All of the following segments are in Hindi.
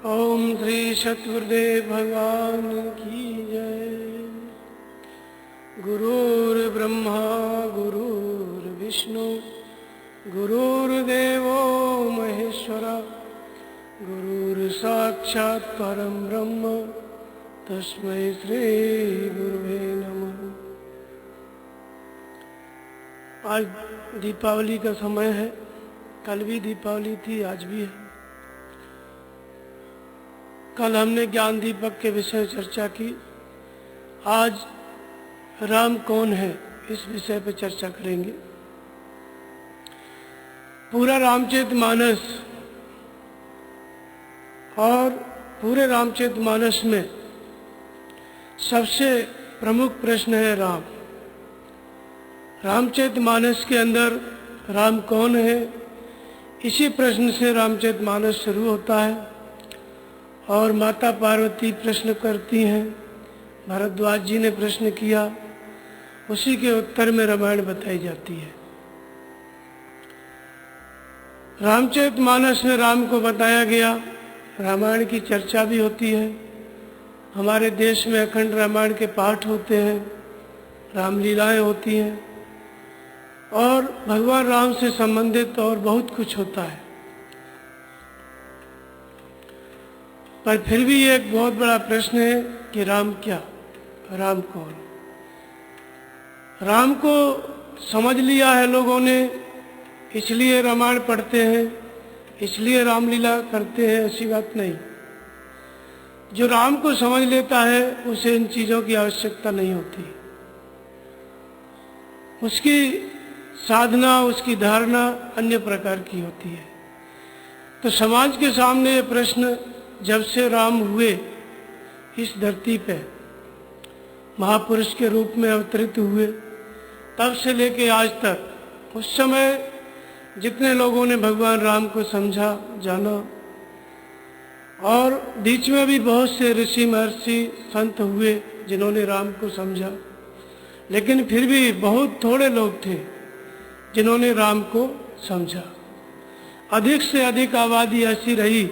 ओम श्री सतगुरुदेव भगवान की जय। गुरुर्ब्रह्मा गुरुर्विष्णु गुरुर्देवो महेश्वरा गुरुर्साक्षात् परम ब्रह्म तस्मै श्री गुरुवे नमः। आज दीपावली का समय है। कल भी दीपावली थी, आज भी है। कल हमने ज्ञान दीपक के विषय चर्चा की। आज राम कौन है इस विषय पर चर्चा करेंगे। पूरा रामचरितमानस और पूरे रामचरितमानस में सबसे प्रमुख प्रश्न है राम। रामचरितमानस के अंदर राम कौन है, इसी प्रश्न से रामचरितमानस शुरू होता है और माता पार्वती प्रश्न करती हैं। भरद्वाज जी ने प्रश्न किया, उसी के उत्तर में रामायण बताई जाती है। रामचरितमानस में राम को बताया गया, रामायण की चर्चा भी होती है। हमारे देश में अखंड रामायण के पाठ होते हैं, रामलीलाएं होती हैं और भगवान राम से संबंधित और बहुत कुछ होता है। पर फिर भी एक बहुत बड़ा प्रश्न है कि राम क्या, राम कौन। राम को समझ लिया है लोगों ने, इसलिए रामायण पढ़ते हैं, इसलिए रामलीला करते हैं, ऐसी बात नहीं। जो राम को समझ लेता है उसे इन चीज़ों की आवश्यकता नहीं होती। उसकी साधना, उसकी धारणा अन्य प्रकार की होती है। तो समाज के सामने ये प्रश्न जब से राम हुए इस धरती पे, महापुरुष के रूप में अवतरित हुए, तब से लेके आज तक, उस समय जितने लोगों ने भगवान राम को समझा, जाना, और बीच में भी बहुत से ऋषि महर्षि संत हुए जिन्होंने राम को समझा, लेकिन फिर भी बहुत थोड़े लोग थे जिन्होंने राम को समझा। अधिक से अधिक आबादी ऐसी रही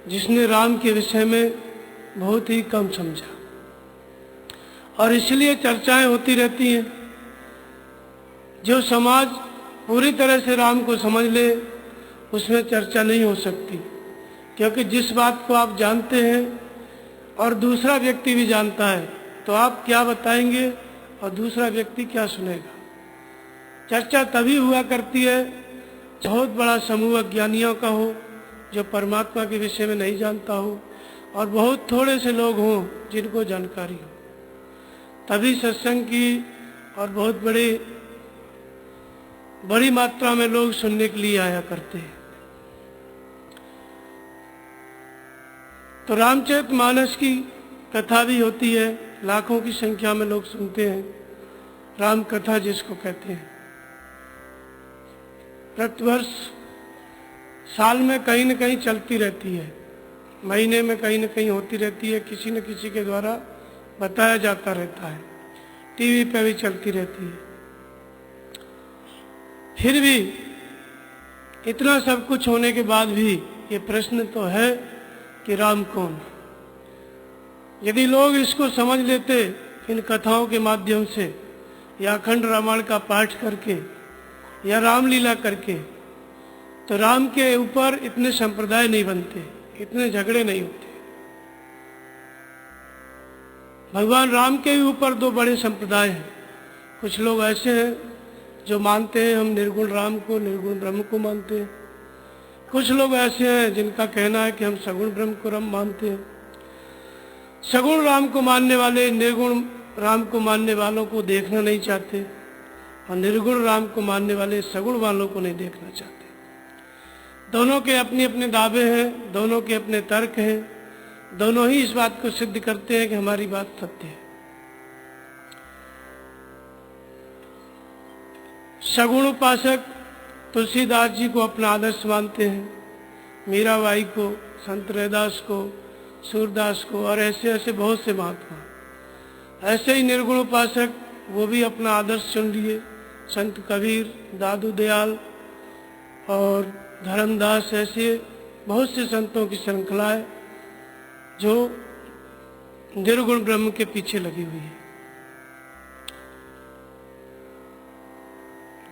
जिसने राम के विषय में बहुत ही कम समझा, और इसलिए चर्चाएं होती रहती हैं। जो समाज पूरी तरह से राम को समझ ले उसमें चर्चा नहीं हो सकती, क्योंकि जिस बात को आप जानते हैं और दूसरा व्यक्ति भी जानता है तो आप क्या बताएंगे और दूसरा व्यक्ति क्या सुनेगा। चर्चा तभी हुआ करती है बहुत बड़ा समूह अज्ञानियों का हो जो परमात्मा के विषय में नहीं जानता हो, और बहुत थोड़े से लोग हों जिनको जानकारी हो। तभी सत्संग की और बहुत बड़ी मात्रा में लोग सुनने के लिए आया करते हैं। तो रामचरितमानस की कथा भी होती है, लाखों की संख्या में लोग सुनते हैं। राम कथा जिसको कहते हैं, प्रतिवर्ष साल में कहीं न कहीं चलती रहती है, महीने में कहीं न कहीं होती रहती है, किसी न किसी के द्वारा बताया जाता रहता है, टीवी पे भी चलती रहती है। फिर भी इतना सब कुछ होने के बाद भी ये प्रश्न तो है कि राम कौन। यदि लोग इसको समझ लेते इन कथाओं के माध्यम से, या अखंड रामायण का पाठ करके, या रामलीला करके, तो राम के ऊपर इतने संप्रदाय नहीं बनते, इतने झगड़े नहीं होते। भगवान राम के ऊपर दो बड़े संप्रदाय हैं। कुछ लोग ऐसे हैं जो मानते हैं हम निर्गुण राम को, निर्गुण ब्रह्म को मानते हैं। कुछ लोग ऐसे हैं जिनका कहना है कि हम सगुण ब्रह्म को राम मानते हैं। सगुण राम को मानने वाले निर्गुण राम को मानने वालों को देखना नहीं चाहते, और निर्गुण राम को मानने वाले सगुण वालों को नहीं देखना चाहते। दोनों के अपने अपने दावे हैं, दोनों के अपने तर्क हैं, दोनों ही इस बात को सिद्ध करते हैं कि हमारी बात सत्य है। सगुण उपासक तुलसीदास जी को अपना आदर्श मानते हैं, मीराबाई को, संत रैदास को, सूरदास को, और ऐसे ऐसे बहुत से महात्मा। ऐसे ही निर्गुण उपासक वो भी अपना आदर्श चुन लिए, संत कबीर, दादू दयाल और धर्मदास, ऐसे बहुत से संतों की श्रृंखला है जो निर्गुण ब्रह्म के पीछे लगी हुई है।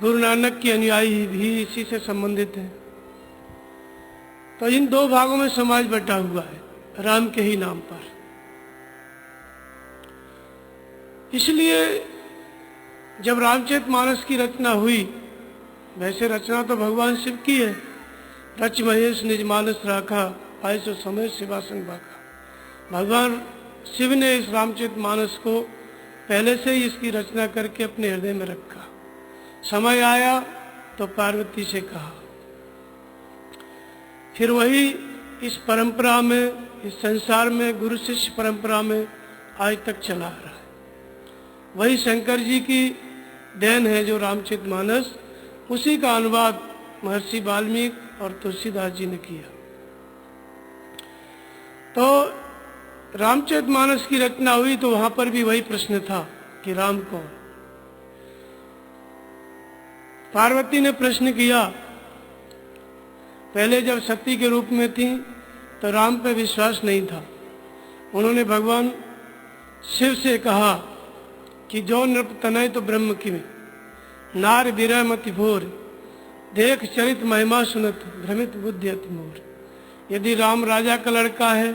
गुरु नानक के अनुयायी भी इसी से संबंधित हैं। तो इन दो भागों में समाज बटा हुआ है, राम के ही नाम पर। इसलिए जब रामचरितमानस की रचना हुई, वैसे रचना तो भगवान शिव की है, रच महेश निज मानस राखा, पाए सो समय शिवासन बाका। भगवान शिव ने इस रामचरितमानस को पहले से ही इसकी रचना करके अपने हृदय में रखा। समय आया तो पार्वती से कहा। फिर वही इस परंपरा में, इस संसार में, गुरु शिष्य परंपरा में आज तक चला आ रहा है। वही शंकर जी की देन है जो रामचरितमानस, उसी का अनुवाद महर्षि वाल्मीकि और तुलसीदास जी ने किया। तो रामचरितमानस की रचना हुई तो वहां पर भी वही प्रश्न था कि राम कौन। पार्वती ने प्रश्न किया, पहले जब सती के रूप में थी तो राम पे विश्वास नहीं था। उन्होंने भगवान शिव से कहा कि जो नृप तनय तो ब्रह्म की में, नार विरह मति भोर, देख चरित महिमा सुनत, भ्रमित बुद्धि अति मोर। यदि राम राजा का लड़का है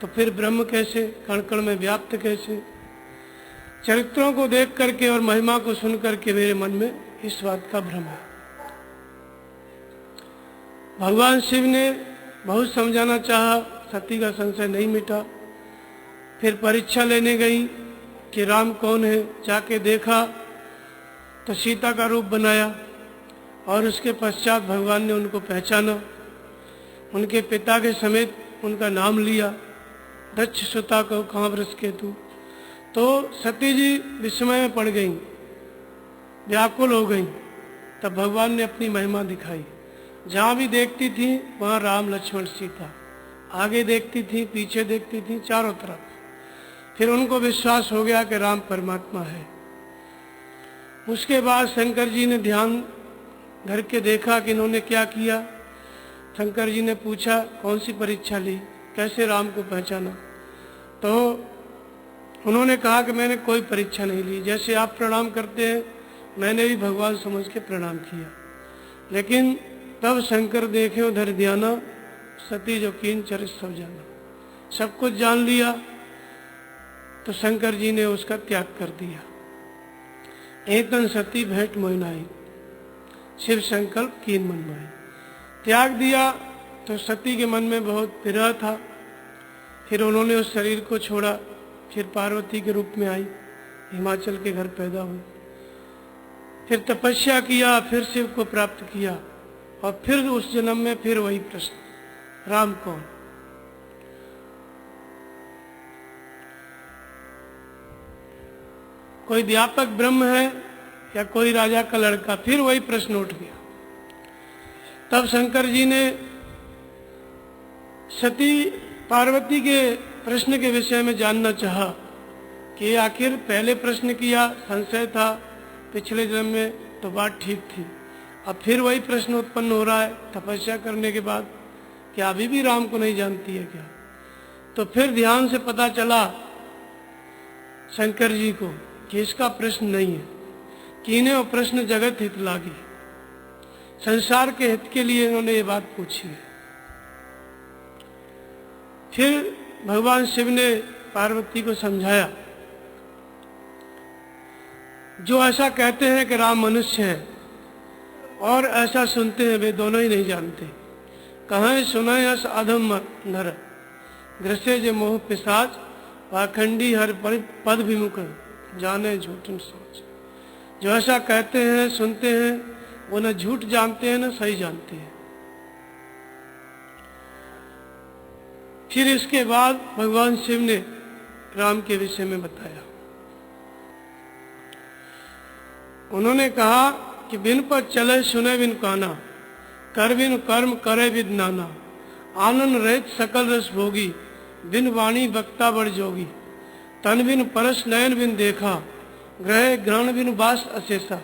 तो फिर ब्रह्म कैसे, कण कण में व्याप्त कैसे। चरित्रों को देख करके और महिमा को सुन करके मेरे मन में इस बात का भ्रम है। भगवान शिव ने बहुत समझाना चाहा, सती का संशय नहीं मिटा। फिर परीक्षा लेने गई कि राम कौन है। जाके देखा तो सीता का रूप बनाया और उसके पश्चात भगवान ने उनको पहचाना। उनके पिता के समेत उनका नाम लिया, दक्ष सुता को कांवरस केतु। तो सती जी विस्मय में पड़ गईं, व्याकुल हो गईं। तब भगवान ने अपनी महिमा दिखाई। जहाँ भी देखती थी वहाँ राम लक्ष्मण सीता, आगे देखती थी, पीछे देखती थी, चारों तरफ। फिर उनको विश्वास हो गया कि राम परमात्मा है। उसके बाद शंकर जी ने ध्यान धर के देखा कि इन्होंने क्या किया। शंकर जी ने पूछा, कौन सी परीक्षा ली, कैसे राम को पहचाना। तो उन्होंने कहा कि मैंने कोई परीक्षा नहीं ली, जैसे आप प्रणाम करते हैं मैंने भी भगवान समझ के प्रणाम किया। लेकिन तब शंकर देखे उधर ध्याना, सती जो कीन चरित सब जाना। सब कुछ जान लिया तो शंकर जी ने उसका त्याग कर दिया। एतन सती भेंट मोहिनाई, शिव संकल्प कीन मन माई। त्याग दिया तो सती के मन में बहुत विरह था। फिर उन्होंने उस शरीर को छोड़ा, फिर पार्वती के रूप में आई, हिमाचल के घर पैदा हुई। फिर तपस्या किया, फिर शिव को प्राप्त किया और फिर उस जन्म में फिर वही प्रश्न, राम कौन। कोई व्यापक ब्रह्म है या कोई राजा का लड़का, फिर वही प्रश्न उठ गया। तब शंकर जी ने सती पार्वती के प्रश्न के विषय में जानना चाहा कि आखिर पहले प्रश्न किया, संशय था पिछले जन्म में, तो बात ठीक थी। अब फिर वही प्रश्न उत्पन्न हो रहा है तपस्या करने के बाद, क्या अभी भी राम को नहीं जानती है क्या। तो फिर ध्यान से पता चला शंकर जी को कि इसका प्रश्न नहीं है, कि इन्हें वो प्रश्न जगत हित लागी, संसार के हित के लिए इन्होंने ये बात पूछी है। फिर भगवान शिव ने पार्वती को समझाया, जो ऐसा कहते हैं कि राम मनुष्य है और ऐसा सुनते हैं, वे दोनों ही नहीं जानते। कहाँ सुनाए अस अधम नर, ग्रसे जे मोह पिशाच, पाखंडी हर पद विमुख, जाने झूठन सोच। जो ऐसा कहते हैं, सुनते हैं, वो न झूठ जानते हैं न सही जानते हैं। फिर इसके बाद भगवान शिव ने राम के विषय में बताया। उन्होंने कहा कि बिन पर चले सुने बिन काना, कर बिन कर्म करे बिन नाना, आनंद रहित सकल रस भोगी, बिन वाणी वक्ता बड़ जोगी, तन बिन परस नयन बिन देखा, ग्रह ग्रहण बिन बास अशेषा,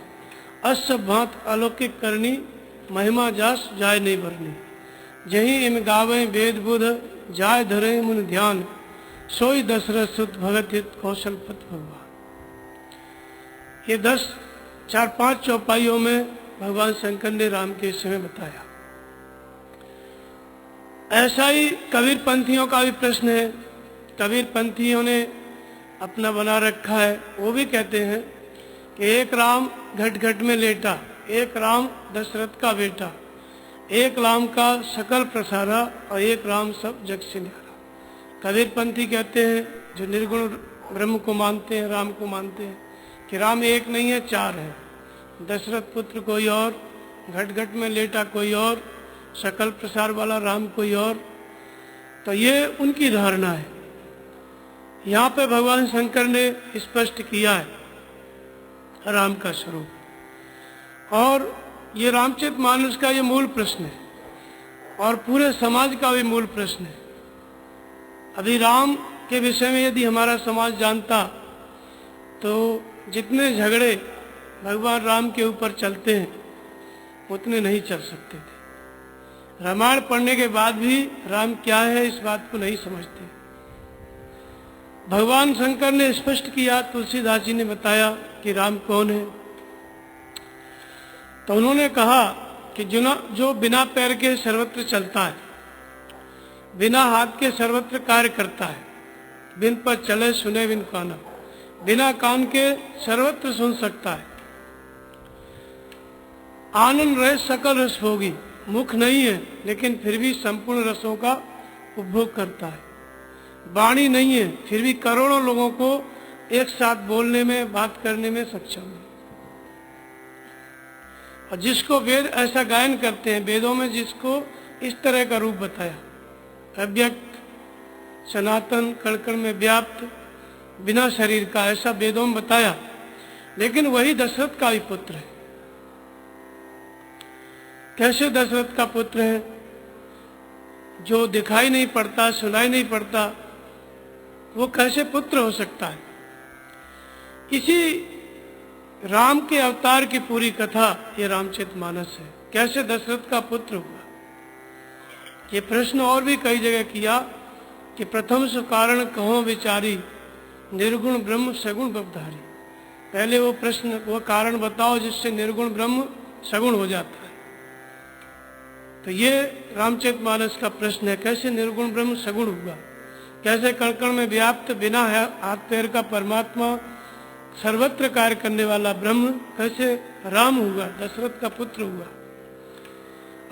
अस भांत अलौकिक करनी, महिमा जास जाय नहीं बरनी। जही इम गावे वेद बुध जाय धरे मुन ध्यान, सोई दशरथ सुत भगत हित कौशलपति भगवान। ये 4-5 चौपाइयों में भगवान शंकर ने राम के विषय में बताया। ऐसा ही कबीर पंथियों का भी प्रश्न है। कबीर पंथियों ने अपना बना रखा है। वो भी कहते हैं कि एक राम घट घट में लेटा, एक राम दशरथ का बेटा, एक राम का सकल प्रसारा और एक राम सब जग से न्यारा। कबीर पंथी कहते हैं, जो निर्गुण ब्रह्म को मानते हैं, राम को मानते हैं, कि राम एक नहीं है, 4 है। दशरथ पुत्र कोई और, घट घट में लेटा कोई और, सकल प्रसार वाला राम कोई और। तो ये उनकी धारणा है। यहाँ पे भगवान शंकर ने स्पष्ट किया है राम का स्वरूप। और ये रामचरितमानस का ये मूल प्रश्न है और पूरे समाज का भी मूल प्रश्न है। अभी राम के विषय में यदि हमारा समाज जानता तो जितने झगड़े भगवान राम के ऊपर चलते हैं उतने नहीं चल सकते थे। रामायण पढ़ने के बाद भी राम क्या है इस बात को नहीं समझते। भगवान शंकर ने स्पष्ट किया, तुलसीदास जी ने बताया कि राम कौन है। तो उन्होंने कहा कि जो बिना पैर के सर्वत्र चलता है, बिना हाथ के सर्वत्र कार्य करता है, बिन पर चले सुने बिन काना, बिना कान के सर्वत्र सुन सकता है, आनंद रहे सकल रस भोगी, मुख नहीं है लेकिन फिर भी संपूर्ण रसों का उपभोग करता है, वाणी नहीं है फिर भी करोड़ों लोगों को एक साथ बोलने में, बात करने में सक्षम है। और जिसको वेद ऐसा गायन करते हैं, वेदों में जिसको इस तरह का रूप बताया, अव्यक्त, सनातन, कण में व्याप्त, बिना शरीर का, ऐसा वेदों में बताया। लेकिन वही दशरथ का भी पुत्र है। कैसे दशरथ का पुत्र है? जो दिखाई नहीं पड़ता, सुनाई नहीं पड़ता, वो कैसे पुत्र हो सकता है? इसी राम के अवतार की पूरी कथा ये रामचरितमानस है। कैसे दशरथ का पुत्र हुआ? ये प्रश्न और भी कई जगह किया कि प्रथम सु कारण कहो विचारी, निर्गुण ब्रह्म सगुण बवधारी। पहले वो प्रश्न, वो कारण बताओ जिससे निर्गुण ब्रह्म सगुण हो जाता है। तो ये रामचरितमानस का प्रश्न है, कैसे निर्गुण ब्रह्म सगुण हुआ? कैसे कण में व्याप्त, बिना हाथ पैर का परमात्मा, सर्वत्र कार्य करने वाला ब्रह्म कैसे राम हुआ, दशरथ का पुत्र हुआ?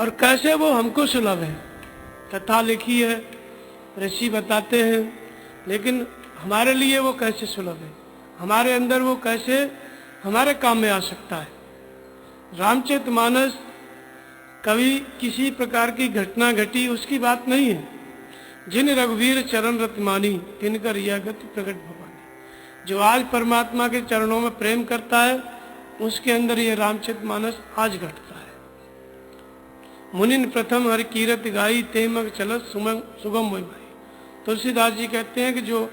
और कैसे वो हमको सुलभ है? कथा लिखी है, ऋषि बताते हैं, लेकिन हमारे लिए वो कैसे सुलभ है? हमारे अंदर वो कैसे हमारे काम में आ सकता है? रामचरितमानस कभी किसी प्रकार की घटना घटी उसकी बात नहीं है। जिन रघुवीर चरण रत मानी, तिनकर यह गति प्रकट भवानी। जो आज परमात्मा के चरणों में प्रेम करता है, उसके अंदर ये रामचरितमानस आज घटता है। मुनिन प्रथम हरि कीरत गाई, तेमग चलत सुगम मोहि भाई। तुलसीदास जी कहते हैं कि जो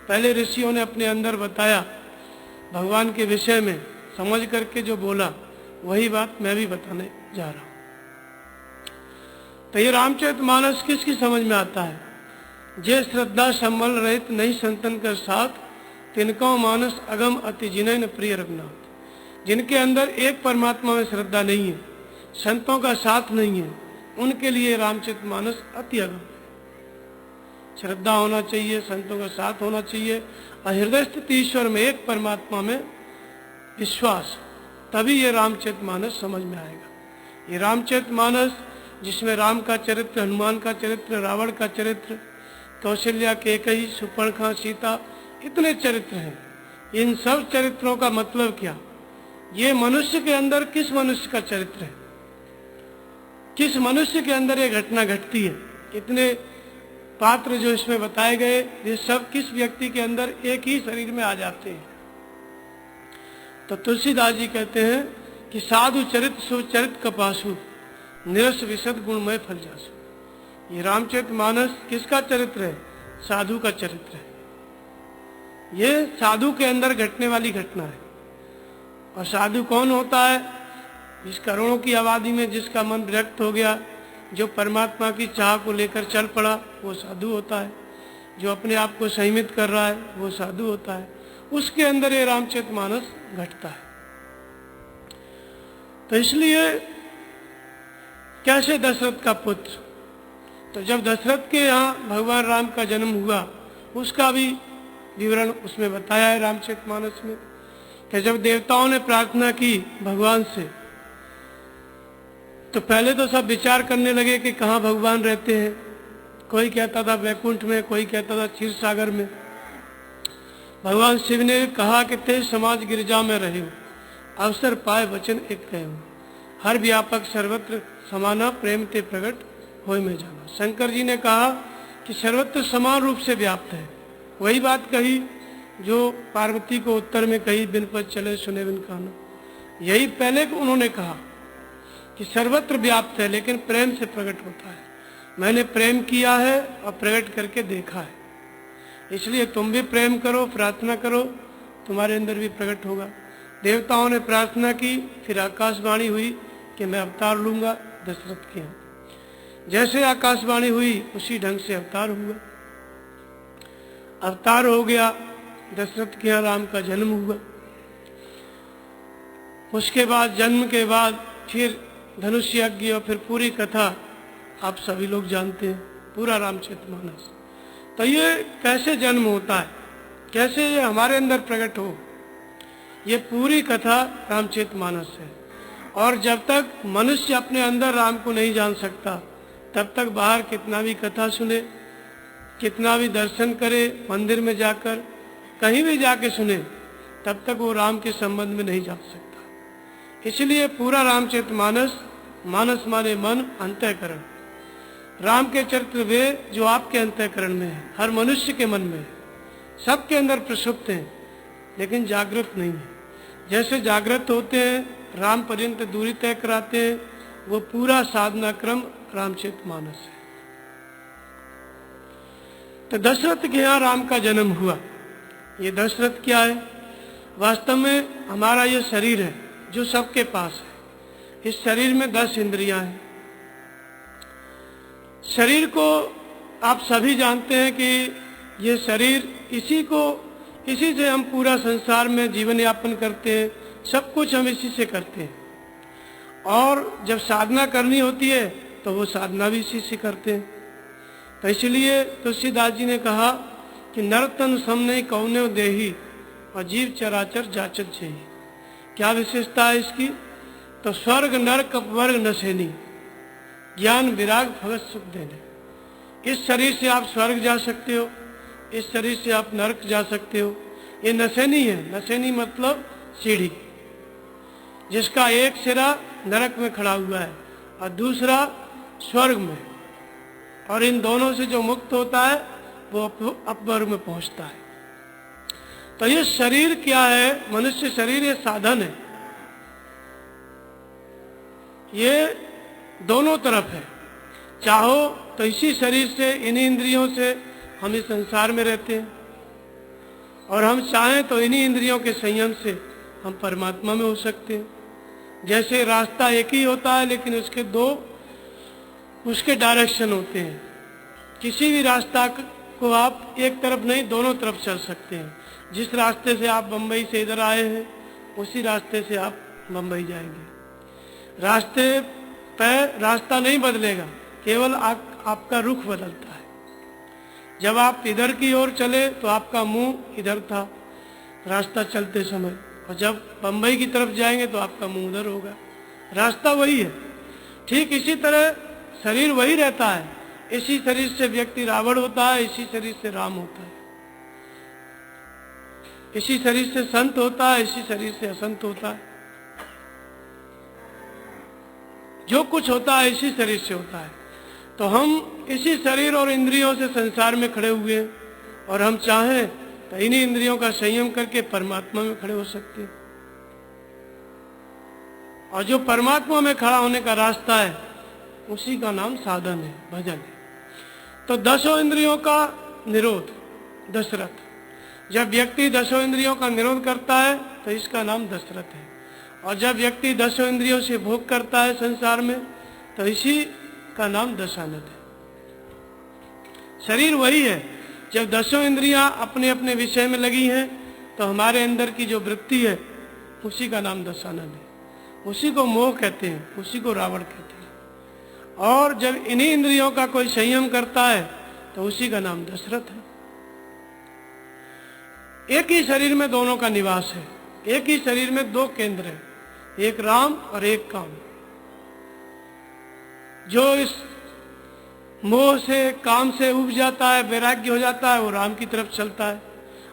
पहले ऋषियों ने अपने अंदर बताया भगवान के विषय में, समझ करके जो बोला, वही बात मैं भी बताने जा रहा हूं। तो ये रामचरितमानस किसकी समझ में आता है? जे श्रद्धा संबल रहित नहीं संतन कर साथ, तिनको मानस अगम अति जिनय न प्रिय रघुनाथ। जिनके अंदर एक परमात्मा में श्रद्धा नहीं है, संतों का साथ नहीं है, उनके लिए रामचरितमानस अति अगम है। श्रद्धा होना चाहिए, संतों का साथ होना चाहिए, और हृदय स्थित ईश्वर में, एक परमात्मा में विश्वास, तभी ये रामचरितमानस समझ में आएगा। ये रामचरितमानस जिसमें राम का चरित्र, हनुमान का चरित्र, रावण का चरित्र, कौशल्या, केकई, सुपर्णखा, सीता, इतने चरित्र हैं। इन सब चरित्रों का मतलब क्या? ये मनुष्य के अंदर किस मनुष्य का चरित्र है? किस मनुष्य के अंदर ये घटना घटती है? इतने पात्र जो इसमें बताए गए, ये सब किस व्यक्ति के अंदर एक ही शरीर में आ जाते हैं? तो तुलसीदास जी कहते हैं कि साधु चरित्र सुचरित कपासु, निरस विशद गुणमय फल जासु। ये रामचरितमानस किसका चरित्र है? साधु का चरित्र है। ये साधु के अंदर घटने वाली घटना है। और साधु कौन होता है? इस करोड़ों की आबादी में जिसका मन विरक्त हो गया, जो परमात्मा की चाह को लेकर चल पड़ा वो साधु होता है, जो अपने आप को संयमित कर रहा है वो साधु होता है, उसके अंदर ये रामचरितमानस घटता है। तो इसलिए कैसे दशरथ का पुत्र, तो जब दशरथ के यहाँ भगवान राम का जन्म हुआ उसका भी विवरण उसमें बताया है रामचरितमानस में, कि जब देवताओं ने प्रार्थना की भगवान से तो पहले तो सब विचार करने लगे कि कहाँ भगवान रहते हैं। कोई कहता था वैकुंठ में, कोई कहता था क्षीर सागर में। भगवान शिव ने कहा कि तेज समाज गिरजा में रहे हो, अवसर पाए वचन एक कहे हो, हर व्यापक सर्वत्र समाना प्रेम ते प्रकट होय में जाना। शंकर जी ने कहा कि सर्वत्र समान रूप से व्याप्त है। वही बात कही जो पार्वती को उत्तर में कही, बिन पद चले सुने बिन काना। यही पहले उन्होंने कहा कि सर्वत्र व्याप्त है लेकिन प्रेम से प्रकट होता है। मैंने प्रेम किया है और प्रकट करके देखा है, इसलिए तुम भी प्रेम करो, प्रार्थना करो, तुम्हारे अंदर भी प्रकट होगा। देवताओं ने प्रार्थना की, फिर आकाशवाणी हुई कि मैं अवतार लूंगा दशरथ के यहाँ। जैसे आकाशवाणी हुई उसी ढंग से अवतार हुआ, अवतार हो गया, दशरथ के यहाँ राम का जन्म हुआ। उसके बाद जन्म के बाद फिर धनुष यज्ञ और फिर पूरी कथा आप सभी लोग जानते हैं, पूरा रामचरितमानस। तो ये कैसे जन्म होता है, कैसे ये हमारे अंदर प्रकट हो, ये पूरी कथा रामचरितमानस है। और जब तक मनुष्य अपने अंदर राम को नहीं जान सकता तब तक बाहर कितना भी कथा सुने, कितना भी दर्शन करे, मंदिर में जाकर कहीं भी जाके सुने, तब तक वो राम के संबंध में नहीं जान सकता। इसलिए पूरा रामचरितमानस, मानस माने मन, अंतःकरण, राम के चरित्र वे जो आपके अंतःकरण में है, हर मनुष्य के मन में है, सबके अंदर प्रसुप्त हैं लेकिन जागृत नहीं है। जैसे जागृत होते हैं राम पर्यंत दूरी तय कराते हैं, वो पूरा साधना क्रम रामचरितमानस है। तो दशरथ के यहाँ राम का जन्म हुआ। ये दशरथ क्या है? वास्तव में हमारा ये शरीर है जो सबके पास है। इस शरीर में 10 इंद्रियां हैं। शरीर को आप सभी जानते हैं कि ये शरीर, इसी से हम पूरा संसार में जीवन यापन करते हैं, सब कुछ हम इसी से करते हैं। और जब साधना करनी होती है तो वो साधना भी इसी से करते हैं। तो इसलिए तुलसीदास जी ने कहा कि नरतन समने कौने देही और जीव चराचर जाचत जेही। क्या विशेषता है इसकी? तो स्वर्ग नरक अपवर्ग नसेनी, ज्ञान विराग भगत सुख देने। इस शरीर से आप स्वर्ग जा सकते हो, इस शरीर से आप नरक जा सकते हो। ये नसेनी है। नसेनी मतलब सीढ़ी, जिसका एक सिरा नरक में खड़ा हुआ है और दूसरा स्वर्ग में, और इन दोनों से जो मुक्त होता है वो अपवर्ग में पहुंचता है। तो ये शरीर क्या है? मनुष्य शरीर ये साधन है, ये दोनों तरफ है। चाहो तो इसी शरीर से, इन्हीं इंद्रियों से हम इस संसार में रहते हैं, और हम चाहें तो इन्हीं इंद्रियों के संयम से हम परमात्मा में हो सकते हैं। जैसे रास्ता एक ही होता है लेकिन उसके डायरेक्शन होते हैं। किसी भी रास्ता को आप एक तरफ नहीं, दोनों तरफ चल सकते हैं। जिस रास्ते से आप बम्बई से इधर आए हैं उसी रास्ते से आप बम्बई जाएंगे। रास्ता नहीं बदलेगा, केवल आपका रुख बदलता है। जब आप इधर की ओर चले तो आपका मुंह इधर था रास्ता चलते समय, और जब बम्बई की तरफ जाएंगे तो आपका मुंह उधर होगा। रास्ता वही है। ठीक इसी तरह शरीर वही रहता है। इसी शरीर से व्यक्ति रावण होता है, इसी शरीर से राम होता है। इसी शरीर से संत होता है, इसी शरीर से असंत होता है। जो कुछ होता है इसी शरीर से होता है। तो हम इसी शरीर और इंद्रियों से संसार में खड़े हुए हैं, और हम चाहें तो इन्हीं इंद्रियों का संयम करके परमात्मा में खड़े हो सकते हैं। और जो परमात्मा में खड़ा होने का रास्ता है उसी का नाम साधन है, भजन है। तो 10 इंद्रियों का निरोध दशरथ। जब व्यक्ति 10 इंद्रियों का निरोध करता है तो इसका नाम दशरथ है। और जब व्यक्ति 10 इंद्रियों से भोग करता है संसार में तो इसी का नाम दशानन है। शरीर वही है। जब दसों इंद्रियां अपने अपने विषय में लगी हैं तो हमारे अंदर की जो वृत्ति है उसी का नाम दशानन है, उसी को मोह कहते हैं, उसी को रावण कहते हैं। और जब इन्हीं इंद्रियों का कोई संयम करता है तो उसी का नाम दशरथ है। एक ही शरीर में दोनों का निवास है, एक ही शरीर में दो केंद्र हैं, एक राम और एक काम। जो इस मोह से, काम से उब जाता है, वैराग्य हो जाता है, वो राम की तरफ चलता है,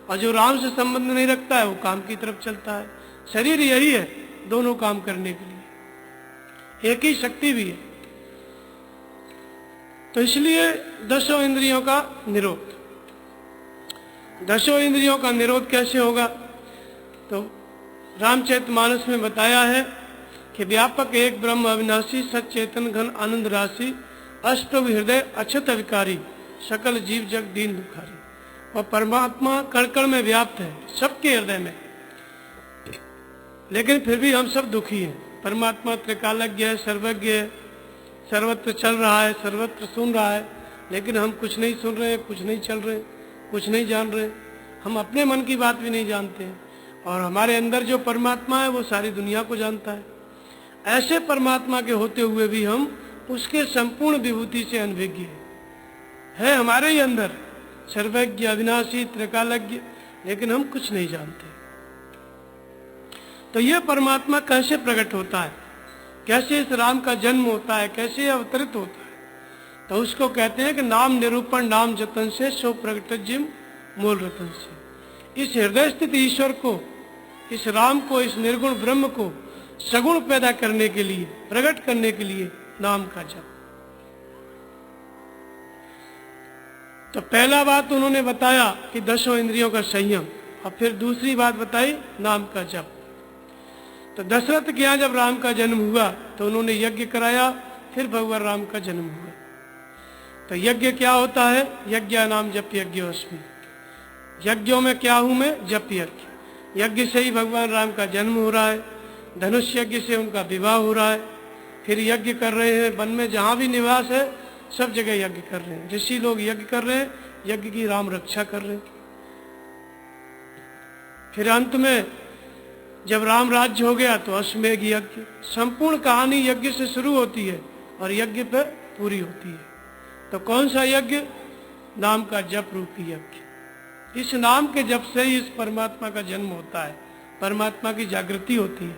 और जो राम से संबंध नहीं रखता है वो काम की तरफ चलता है। शरीर यही है दोनों काम करने के लिए, एक ही शक्ति भी है। तो इसलिए दसों इंद्रियों का निरोध। दसों इंद्रियों का निरोध कैसे होगा? तो रामचरितमानस में बताया है कि व्यापक एक ब्रह्म अविनाशी सच्चेतन घन आनंद राशि अष्टभ हृदय अक्षत विकारी सकल जीव जग दीन दुखारी। और परमात्मा कण कण में व्याप्त है, सबके हृदय में, लेकिन फिर भी हम सब दुखी हैं। परमात्मा त्रिकालज्ञ है, सर्वज्ञ है, सर्वत्र चल रहा है, सर्वत्र सुन रहा है, लेकिन हम कुछ नहीं सुन रहे, कुछ नहीं चल रहे, कुछ नहीं जान रहे। हम अपने मन की बात भी नहीं जानते हैं, और हमारे अंदर जो परमात्मा है वो सारी दुनिया को जानता है। ऐसे परमात्मा के होते हुए भी हम उसके संपूर्ण विभूति से अनभिज्ञ है हमारे ही अंदर, सर्वज्ञ अविनाशी त्रिकालज्ञ, लेकिन हम कुछ नहीं जानते। तो यह परमात्मा कैसे प्रकट होता है, कैसे इस राम का जन्म होता है, कैसे अवतरित होता है? तो उसको कहते हैं कि नाम निरूपण नाम जतन से सो प्रगट जिम मूल रतन से। इस हृदय स्थित ईश्वर को, इस राम को, इस निर्गुण ब्रह्म को सगुण पैदा करने के लिए, प्रकट करने के लिए नाम का जप। तो पहला बात उन्होंने बताया कि दसों इंद्रियों का संयम, और फिर दूसरी बात बताई नाम का जप। तो दशरथ के यहाँ जब राम का जन्म हुआ तो उन्होंने यज्ञ कराया, फिर भगवान राम का जन्म हुआ। तो यज्ञ क्या होता है? यज्ञ नाम जप यज्ञोस्मि। यज्ञों में क्या हूं मैं? जप यज्ञ। यज्ञ से ही भगवान राम का जन्म हो रहा है, धनुष यज्ञ से उनका विवाह हो रहा है, फिर यज्ञ कर रहे हैं, वन में जहां भी निवास है सब जगह यज्ञ कर रहे हैं। ऋषि लोग यज्ञ कर रहे हैं, यज्ञ की राम रक्षा कर रहे हैं। फिर अंत में जब राम राज्य हो गया तो अश्वमेघ यज्ञ। संपूर्ण कहानी यज्ञ से शुरू होती है और यज्ञ पर पूरी होती है। तो कौन सा यज्ञ? नाम का जप रूपी यज्ञ। इस नाम के जप से ही इस परमात्मा का जन्म होता है, परमात्मा की जागृति होती है।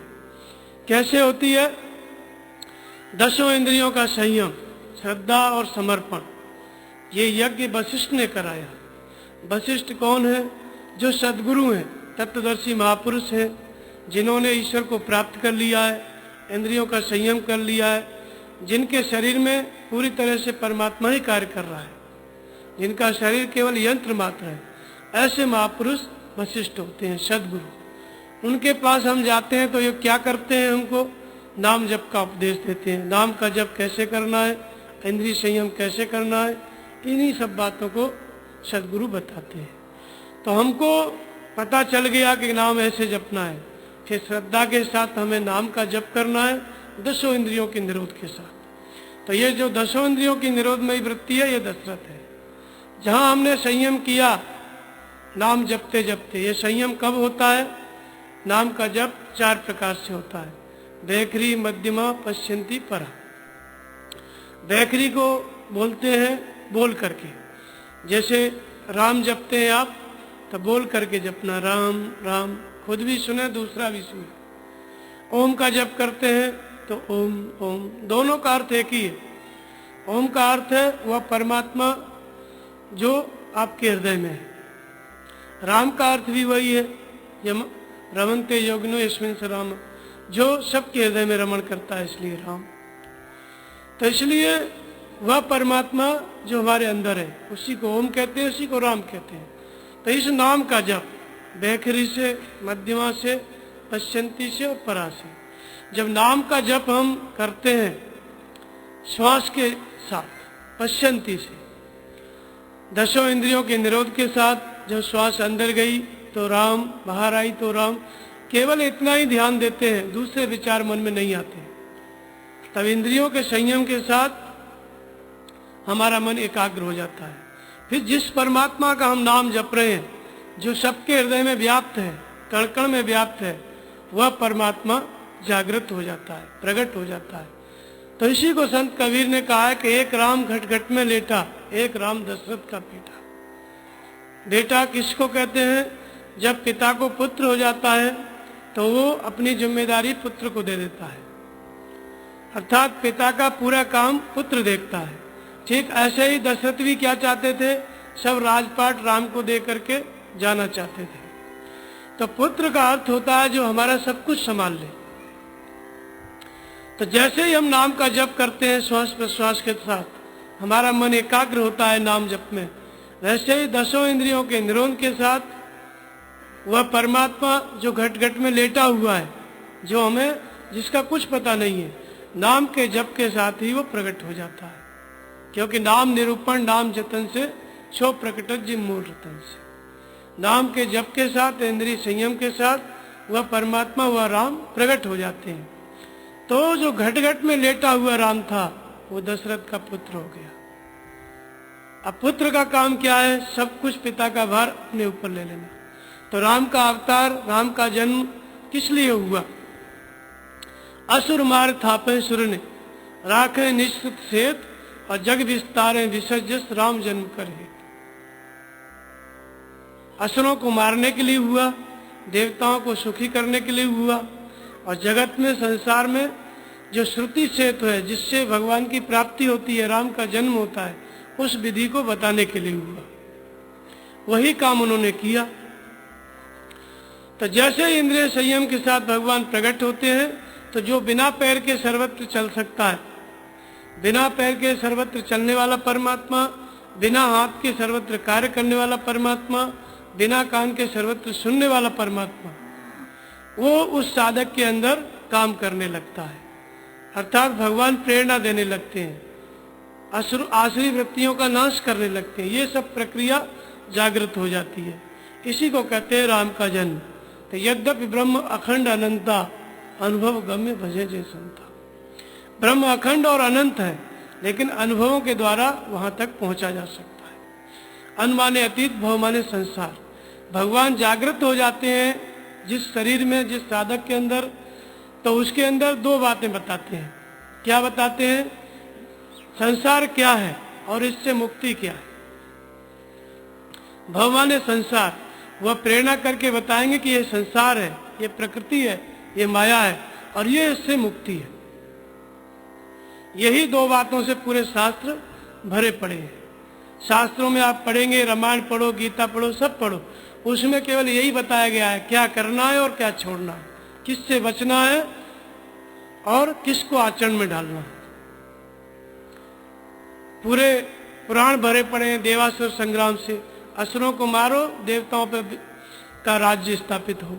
कैसे होती है? दसों इंद्रियों का संयम, श्रद्धा और समर्पण, ये यज्ञ वशिष्ठ ने कराया। वशिष्ठ कौन है? जो सद्गुरु हैं, तत्वदर्शी महापुरुष हैं, जिन्होंने ईश्वर को प्राप्त कर लिया है, इंद्रियों का संयम कर लिया है, जिनके शरीर में पूरी तरह से परमात्मा ही कार्य कर रहा है, जिनका शरीर केवल यंत्र मात्र है। ऐसे महापुरुष वशिष्ठ होते हैं, सद्गुरु। उनके पास हम जाते हैं तो ये क्या करते हैं? हमको नाम जप का उपदेश देते हैं। नाम का जप कैसे करना है, इंद्रिय संयम कैसे करना है, इन्हीं सब बातों को सद्गुरु बताते हैं। तो हमको पता चल गया कि नाम ऐसे जपना है, फिर श्रद्धा के साथ हमें नाम का जप करना है, दसों इंद्रियों के निरोध के साथ। तो ये जो दसों इंद्रियों की निरोधमयी वृत्ति है, ये दशरथ है। जहां हमने संयम किया नाम जपते जपते, ये संयम कब होता है? नाम का जप 4 प्रकार से होता है। वैखरी, मध्यमा, पश्यंती, परा। वैखरी को बोलते हैं बोल करके, जैसे राम जपते हैं आप तो बोल करके जपना, राम राम, खुद भी सुने दूसरा भी सुने। ओम का जप करते हैं तो ओम ओम, दोनों का अर्थ एक ही है। ओम का अर्थ है वह परमात्मा जो आपके हृदय में है। राम का अर्थ भी वही है, रमन्ते योगिनो यस्मिन् स राम, जो सबके हृदय में रमण करता है, इसलिए राम। तो इसलिए वह परमात्मा जो हमारे अंदर है उसी को ओम कहते हैं, उसी को राम कहते हैं। तो इस नाम का जप वैखरी से, मध्यमा से, पश्यंती से और परा से, जब नाम का जप हम करते हैं श्वास के साथ, पश्यंती से, दसों इंद्रियों के निरोध के साथ, जब श्वास अंदर गई तो राम, बाहर आई तो राम, केवल इतना ही ध्यान देते हैं, दूसरे विचार मन में नहीं आते। तब इंद्रियों के संयम के साथ हमारा मन एकाग्र हो जाता है। फिर जिस परमात्मा का हम नाम जप रहे हैं, जो सबके हृदय में व्याप्त है, कण कण में व्याप्त है, वह परमात्मा जागृत हो जाता है, प्रकट हो जाता है। तो इसी को संत कबीर ने कहा है कि एक राम घट घट में लेटा, एक राम दशरथ का बेटा। बेटा किसको कहते हैं? जब पिता को पुत्र हो जाता है तो वो अपनी जिम्मेदारी पुत्र को दे देता है, अर्थात पिता का पूरा काम पुत्र देखता है। ठीक ऐसे ही दशरथ भी क्या चाहते थे? सब राजपाट राम को दे करके जाना चाहते थे। तो पुत्र का अर्थ होता है जो हमारा सब कुछ संभाल ले। तो जैसे ही हम नाम का जप करते हैं श्वास प्रश्वास के साथ, हमारा मन एकाग्र होता है नाम जप में, वैसे ही 10 इंद्रियों के निरोध के साथ वह परमात्मा जो घट घट में लेटा हुआ है, जो हमें जिसका कुछ पता नहीं है, नाम के जप के साथ ही वो प्रकट हो जाता है। क्योंकि नाम निरूपण नाम जतन से छो प्रकटक जिन मूल रतन से। नाम के जप के साथ, इंद्रिय संयम के साथ वह परमात्मा, वह राम प्रकट हो जाते हैं। तो जो घट घट में लेटा हुआ राम था वो दशरथ का पुत्र हो गया। अब पुत्र का काम क्या है? सब कुछ पिता का भार अपने ऊपर ले लेना। तो राम का अवतार, राम का जन्म किस लिए हुआ? असुर मार थापे सुर ने, राखे निश्चित सेत, और जग विस्तारे विसर्जस राम जन्म करे। असुरों को मारने के लिए हुआ, देवताओं को सुखी करने के लिए हुआ, और जगत में, संसार में जो श्रुति सेतु है, जिससे भगवान की प्राप्ति होती है, राम का जन्म होता है, उस विधि को बताने के लिए हुआ। वही काम उन्होंने किया। तो जैसे इंद्रिय संयम के साथ भगवान प्रकट होते हैं, तो जो बिना पैर के सर्वत्र चल सकता है, बिना पैर के सर्वत्र चलने वाला परमात्मा, बिना हाथ के सर्वत्र कार्य करने वाला परमात्मा, बिना कान के सर्वत्र सुनने वाला परमात्मा, वो उस साधक के अंदर काम करने लगता है। अर्थात भगवान प्रेरणा देने लगते हैं, आसुरी वृत्तियों का नाश करने लगते हैं। ये सब प्रक्रिया जागृत हो जाती है। इसी को कहते हैं राम का जन्म। तो यद्यपि ब्रह्म अखंड अनंता, अनुभव गम्य भजे जय संता। ब्रह्म अखंड और अनंत है, लेकिन अनुभवों के द्वारा वहां तक पहुंचा जा सकता है। अन माने अतीत, भव माने संसार। भगवान जागृत हो जाते हैं जिस शरीर में, जिस साधक के अंदर, तो उसके अंदर 2 बातें बताते हैं। क्या बताते हैं? संसार क्या है और इससे मुक्ति क्या है। भव माने संसार, वह प्रेरणा करके बताएंगे कि ये संसार है, ये प्रकृति है, ये माया है, और ये इससे मुक्ति है। यही 2 बातों से पूरे शास्त्र भरे पड़े हैं। शास्त्रों में आप पढ़ेंगे, रामायण पढ़ो, गीता पढ़ो, सब पढ़ो, उसमें केवल यही बताया गया है क्या करना है और क्या छोड़ना है, किससे बचना है और किसको आचरण में डालना है। पूरे पुराण भरे पड़े हैं देवासुर संग्राम से। असुरों को मारो, देवताओं पर का राज्य स्थापित हो।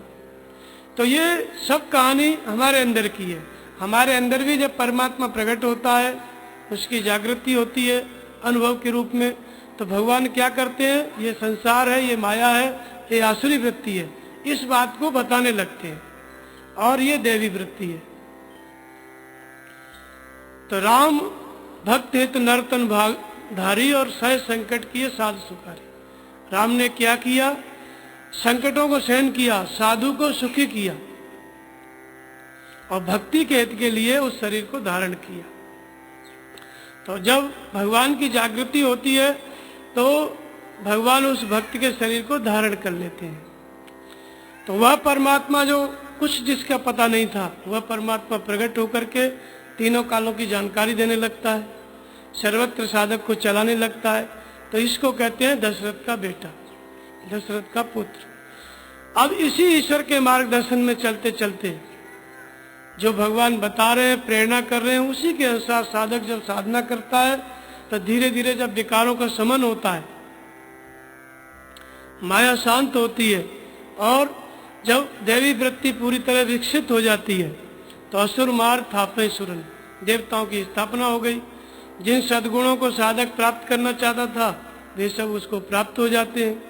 तो ये सब कहानी हमारे अंदर की है। हमारे अंदर भी जब परमात्मा प्रकट होता है, उसकी जागृति होती है अनुभव के रूप में, तो भगवान क्या करते हैं? ये संसार है, ये माया है, ये आसुरी वृत्ति है, इस बात को बताने लगते हैं, और ये देवी वृत्ति है। तो राम भक्त हित नर्तन भाग धारी और सह संकट किए साधु सुखारी। राम ने क्या किया? संकटों को सहन किया, साधु को सुखी किया, और भक्ति के हित के लिए उस शरीर को धारण किया। तो जब भगवान की जागृति होती है तो भगवान उस भक्त के शरीर को धारण कर लेते हैं। तो वह परमात्मा जो कुछ जिसका पता नहीं था, वह परमात्मा प्रकट होकर के तीनों कालों की जानकारी देने लगता है, सर्वत्र साधक को चलाने लगता है। तो इसको कहते हैं दशरथ का बेटा, दशरथ का पुत्र। अब इसी ईश्वर के मार्गदर्शन में चलते चलते जो भगवान बता रहे हैं, प्रेरणा कर रहे हैं, उसी के अनुसार साधक जब साधना करता है तो धीरे धीरे जब विकारों का शमन होता है, माया शांत होती है, और जब देवी वृत्ति पूरी तरह विकसित हो जाती है, तो असुर मार थापे सुरन, देवताओं की स्थापना हो गई। जिन सद्गुणों को साधक प्राप्त करना चाहता था, वे सब उसको प्राप्त हो जाते हैं।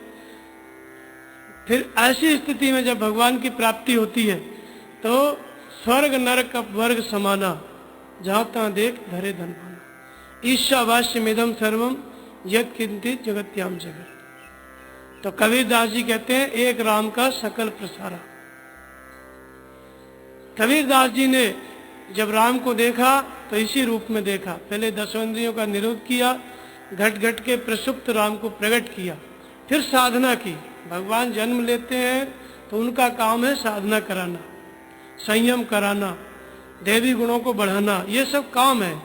फिर ऐसी स्थिति में जब भगवान की प्राप्ति होती है, तो स्वर्ग नरक अपवर्ग समाना, जहां तहां देख धरे धन पाना। ईशावास्यमिदं सर्वम यत् किंचित जगत्याम जगत। तो कबीरदास जी कहते हैं एक राम का सकल प्रसारा। कबीरदास जी ने जब राम को देखा तो इसी रूप में देखा। पहले दसों इंद्रियों का निरोध किया, घट घट के प्रसुप्त राम को प्रकट किया, फिर साधना की। भगवान जन्म लेते हैं तो उनका काम है साधना कराना, संयम कराना, देवी गुणों को बढ़ाना, ये सब काम है।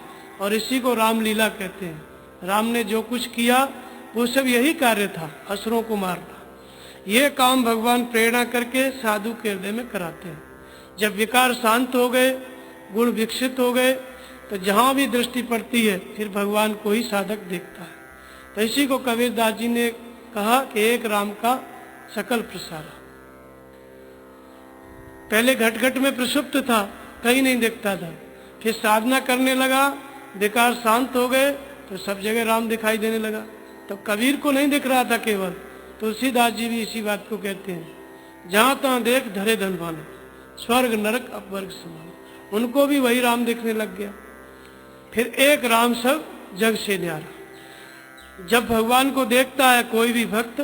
और इसी को रामलीला कहते हैं। राम ने जो कुछ किया वो सब यही कार्य था, असुरों को मारना। ये काम भगवान प्रेरणा करके साधु के हृदय में कराते हैं। जब विकार शांत हो गए, गुण विकसित हो गए, तो जहाँ भी दृष्टि पड़ती है फिर भगवान को ही साधक देखता है। तो इसी को कबीरदास जी ने कहा कि एक राम का सकल प्रसारा। पहले घट घट में प्रसुप्त था, कहीं नहीं दिखता था, फिर साधना करने लगा, विकार शांत हो गए तो सब जगह राम दिखाई देने लगा। तो कबीर को नहीं दिख रहा था केवल, तुलसीदास जी भी इसी बात को कहते हैं, जहां तहां देख धरे धनवान, स्वर्ग नरक अपवर्ग समान। उनको भी वही राम दिखने लग गया। फिर एक राम सब जग से न्यारा। जब भगवान को देखता है कोई भी भक्त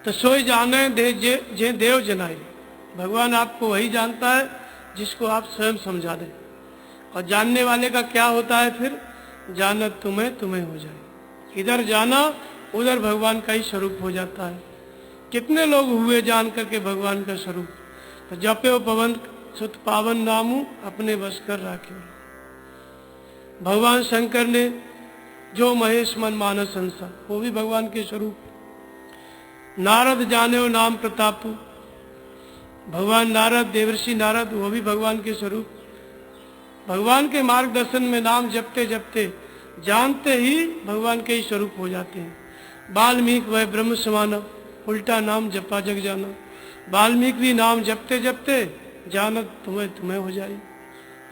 तो सोई जाने दे जे देव जनाए। भगवान आपको वही जानता है जिसको आप स्वयं समझा दें। और जानने वाले का क्या होता है फिर, जानत तुम्हें तुम्हें हो जाए। इधर जाना उधर भगवान का ही स्वरूप हो जाता है। कितने लोग हुए जान करके भगवान का स्वरूप। तो जपे पवन सुत पावन नामू अपने बस कर राखे। भगवान शंकर ने जो महेश मन मानस संसा, वो भी भगवान के स्वरूप। नारद जाने हो नाम प्रतापु, भगवान नारद, देवर्षि नारद, वो भी भगवान के स्वरूप। भगवान के मार्गदर्शन में नाम जपते जपते जानते ही भगवान के ही स्वरूप हो जाते हैं। वाल्मीकि वह ब्रह्म समाना, उल्टा नाम जपा जग जाना। वाल्मीकि भी नाम जपते जपते जानत तुम्हें तुम्हें हो जाए।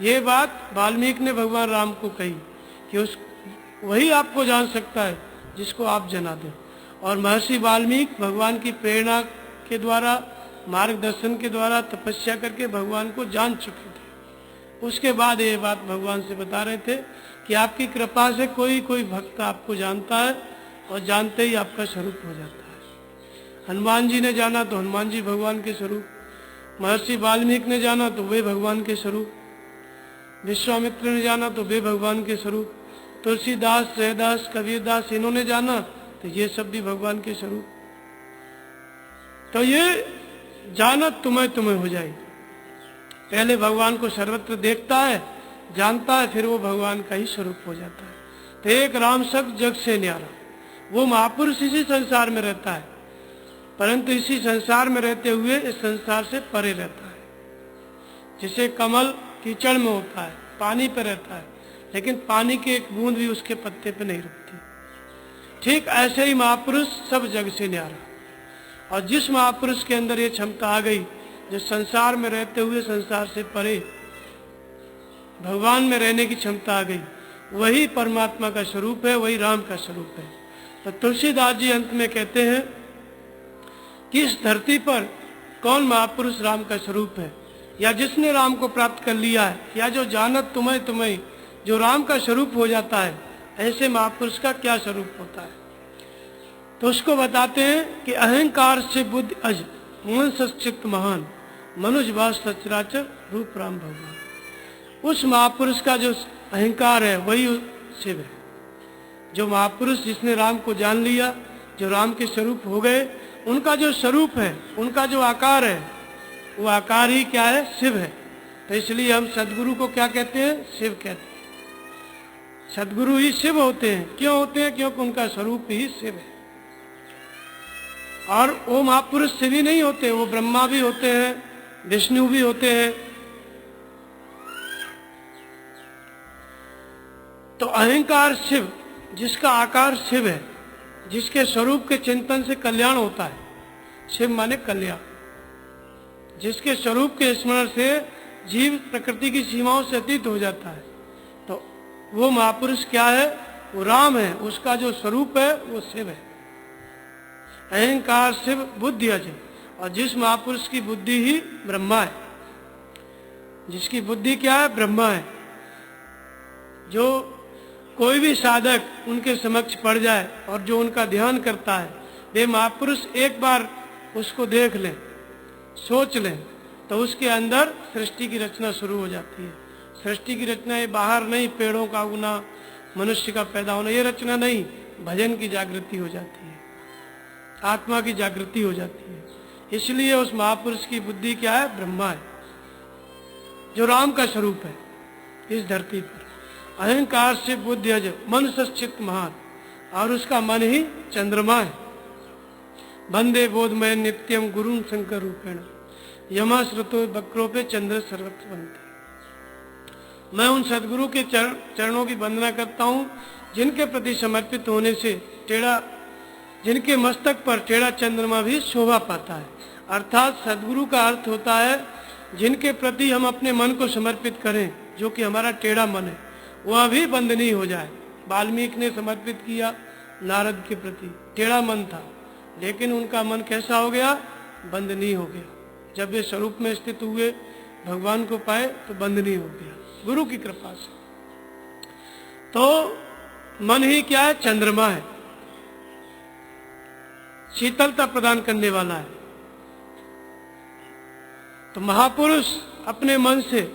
ये बात वाल्मीकि ने भगवान राम को कही कि उस वही आपको जान सकता है जिसको आप जना दें। और महर्षि वाल्मीकि भगवान की प्रेरणा के द्वारा, मार्गदर्शन के द्वारा तपस्या करके भगवान को जान चुके थे। उसके बाद ये बात भगवान से बता रहे थे कि आपकी कृपा से कोई कोई भक्त आपको जानता है और जानते ही आपका स्वरूप हो जाता है। हनुमान जी ने जाना तो हनुमान जी भगवान के स्वरूप, महर्षि वाल्मीकि ने जाना तो वे भगवान के स्वरूप, विश्वामित्र ने जाना तो वे भगवान के स्वरूप, तुलसीदास, जयदास, कबीरदास, इन्होंने जाना तो ये सब भी भगवान के स्वरूप। तो ये जानत तुम्हें तुम्हें हो जाए। पहले भगवान को सर्वत्र देखता है, जानता है, फिर वो भगवान का ही स्वरूप हो जाता है। तो एक राम सब जग से न्यारा। वो महापुरुष इसी संसार में रहता है, परंतु इसी संसार में रहते हुए इस संसार से परे रहता है। जैसे कमल कीचड़ में होता है, पानी पे रहता है, लेकिन पानी की एक बूंद भी उसके पत्ते पे नहीं रुकती। ठीक ऐसे ही महापुरुष सब जग से न्यारा। और जिस महापुरुष के अंदर ये क्षमता आ गई, जो संसार में रहते हुए संसार से परे भगवान में रहने की क्षमता आ गई, वही परमात्मा का स्वरूप है, वही राम का स्वरूप है। तो तुलसीदास जी अंत में कहते हैं कि इस धरती पर कौन महापुरुष राम का स्वरूप है, या जिसने राम को प्राप्त कर लिया है, या जो जानत तुम्हें तुम्हें, जो राम का स्वरूप हो जाता है, ऐसे महापुरुष का क्या स्वरूप होता है। तो उसको बताते हैं कि अहंकार से बुद्धि अज, मन सचित महान, मनुष्य वास सचराचर, रूप राम भगवान। उस महापुरुष का जो अहंकार है वही शिव है। जो महापुरुष जिसने राम को जान लिया, जो राम के स्वरूप हो गए, उनका जो स्वरूप है, उनका जो आकार है, वो आकार ही क्या है, शिव है। तो इसलिए हम सदगुरु को क्या कहते हैं, शिव कहते हैं। सदगुरु ही शिव होते हैं। क्यों होते हैं, क्योंकि उनका स्वरूप ही शिव है। और वो महापुरुष शिव ही नहीं होते, वो ब्रह्मा भी होते हैं, विष्णु भी होते हैं। तो अहंकार शिव, जिसका आकार शिव है, जिसके स्वरूप के चिंतन से कल्याण होता है। शिव माने कल्याण। जिसके स्वरूप के स्मरण से जीव प्रकृति की सीमाओं से अतीत हो जाता है, तो वो महापुरुष क्या है, वो राम है। उसका जो स्वरूप है वो शिव है। अहंकार शिव बुद्धि अजय। और जिस महापुरुष की बुद्धि ही ब्रह्मा है, जिसकी बुद्धि क्या है, ब्रह्मा है, जो कोई भी साधक उनके समक्ष पड़ जाए और जो उनका ध्यान करता है, वे महापुरुष एक बार उसको देख लें, सोच लें, तो उसके अंदर सृष्टि की रचना शुरू हो जाती है। सृष्टि की रचना ये बाहर नहीं, पेड़ों का उगना, मनुष्य का पैदा होना, ये रचना नहीं, भजन की जागृति हो जाती है, आत्मा की जागृति हो जाती है। इसलिए उस महापुरुष की बुद्धि क्या है? ब्रह्मा है, जो राम का स्वरूप है इस धरती पर। अहंकार से बुद्धिज मन सचित महान, और उसका मन ही चंद्रमा है। वंदे बोधमय नित्यम गुरुं शंकर रूपेण यमा श्रुतो वक्रोपे चंद्र सर्वत्र बनते। मैं उन सदगुरु के चरणों की वंदना करता हूँ जिनके प्रति समर्पित होने से जिनके मस्तक पर टेढ़ा चंद्रमा भी शोभा पाता है। अर्थात सदगुरु का अर्थ होता है जिनके प्रति हम अपने मन को समर्पित करें, जो कि हमारा टेढ़ा मन है वह भी बंदनी हो जाए। वाल्मीकि ने समर्पित किया नारद के प्रति, टेढ़ा मन था, लेकिन उनका मन कैसा हो गया? बंदनी हो गया। जब वे स्वरूप में स्थित हुए, भगवान को पाए, तो बंदनी हो गया गुरु की कृपा से। तो मन ही क्या है? चंद्रमा है, शीतलता प्रदान करने वाला है। तो महापुरुष अपने मन से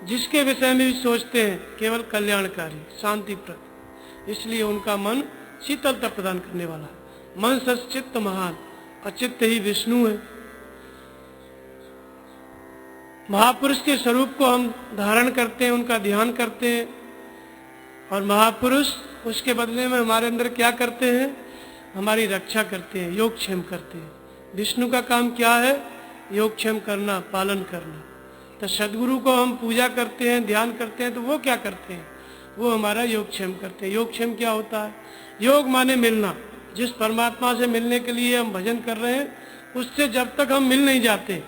जिसके विषय में भी सोचते हैं केवल कल्याणकारी, शांतिप्रद, इसलिए उनका मन शीतलता प्रदान करने वाला है। मन सच्चित्त महान, अचित्त ही विष्णु है। महापुरुष के स्वरूप को हम धारण करते हैं, उनका ध्यान करते हैं, और महापुरुष उसके बदले में हमारे अंदर क्या करते हैं? हमारी रक्षा करते हैं, योगक्षेम करते हैं। विष्णु का काम क्या है? योगक्षेम करना, पालन करना। तो सदगुरु को हम पूजा करते हैं, ध्यान करते हैं, तो वो क्या करते हैं? वो हमारा योगक्षेम करते हैं। योगक्षेम क्या होता है? योग माने मिलना। जिस परमात्मा से मिलने के लिए हम भजन कर रहे हैं, उससे जब तक हम मिल नहीं जाते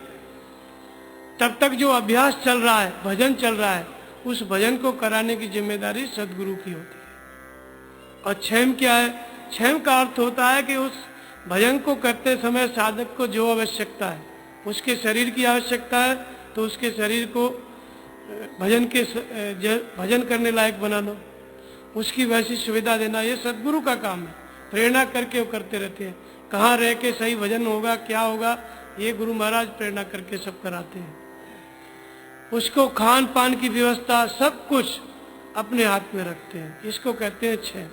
तब तक जो अभ्यास चल रहा है, भजन चल रहा है, उस भजन को कराने की जिम्मेदारी सदगुरु की होती है। और क्षेम क्या है? क्षेम का अर्थ होता है कि उस भजन को करते समय साधक को जो आवश्यकता है, उसके शरीर की आवश्यकता है, तो उसके शरीर को भजन करने लायक बनाना, उसकी वैसी सुविधा देना, ये सदगुरु का काम है। प्रेरणा करके वो करते रहते हैं। कहाँ रह के सही भजन होगा, क्या होगा, ये गुरु महाराज प्रेरणा करके सब कराते हैं। उसको खान पान की व्यवस्था सब कुछ अपने हाथ में रखते हैं। इसको कहते हैं क्षेम।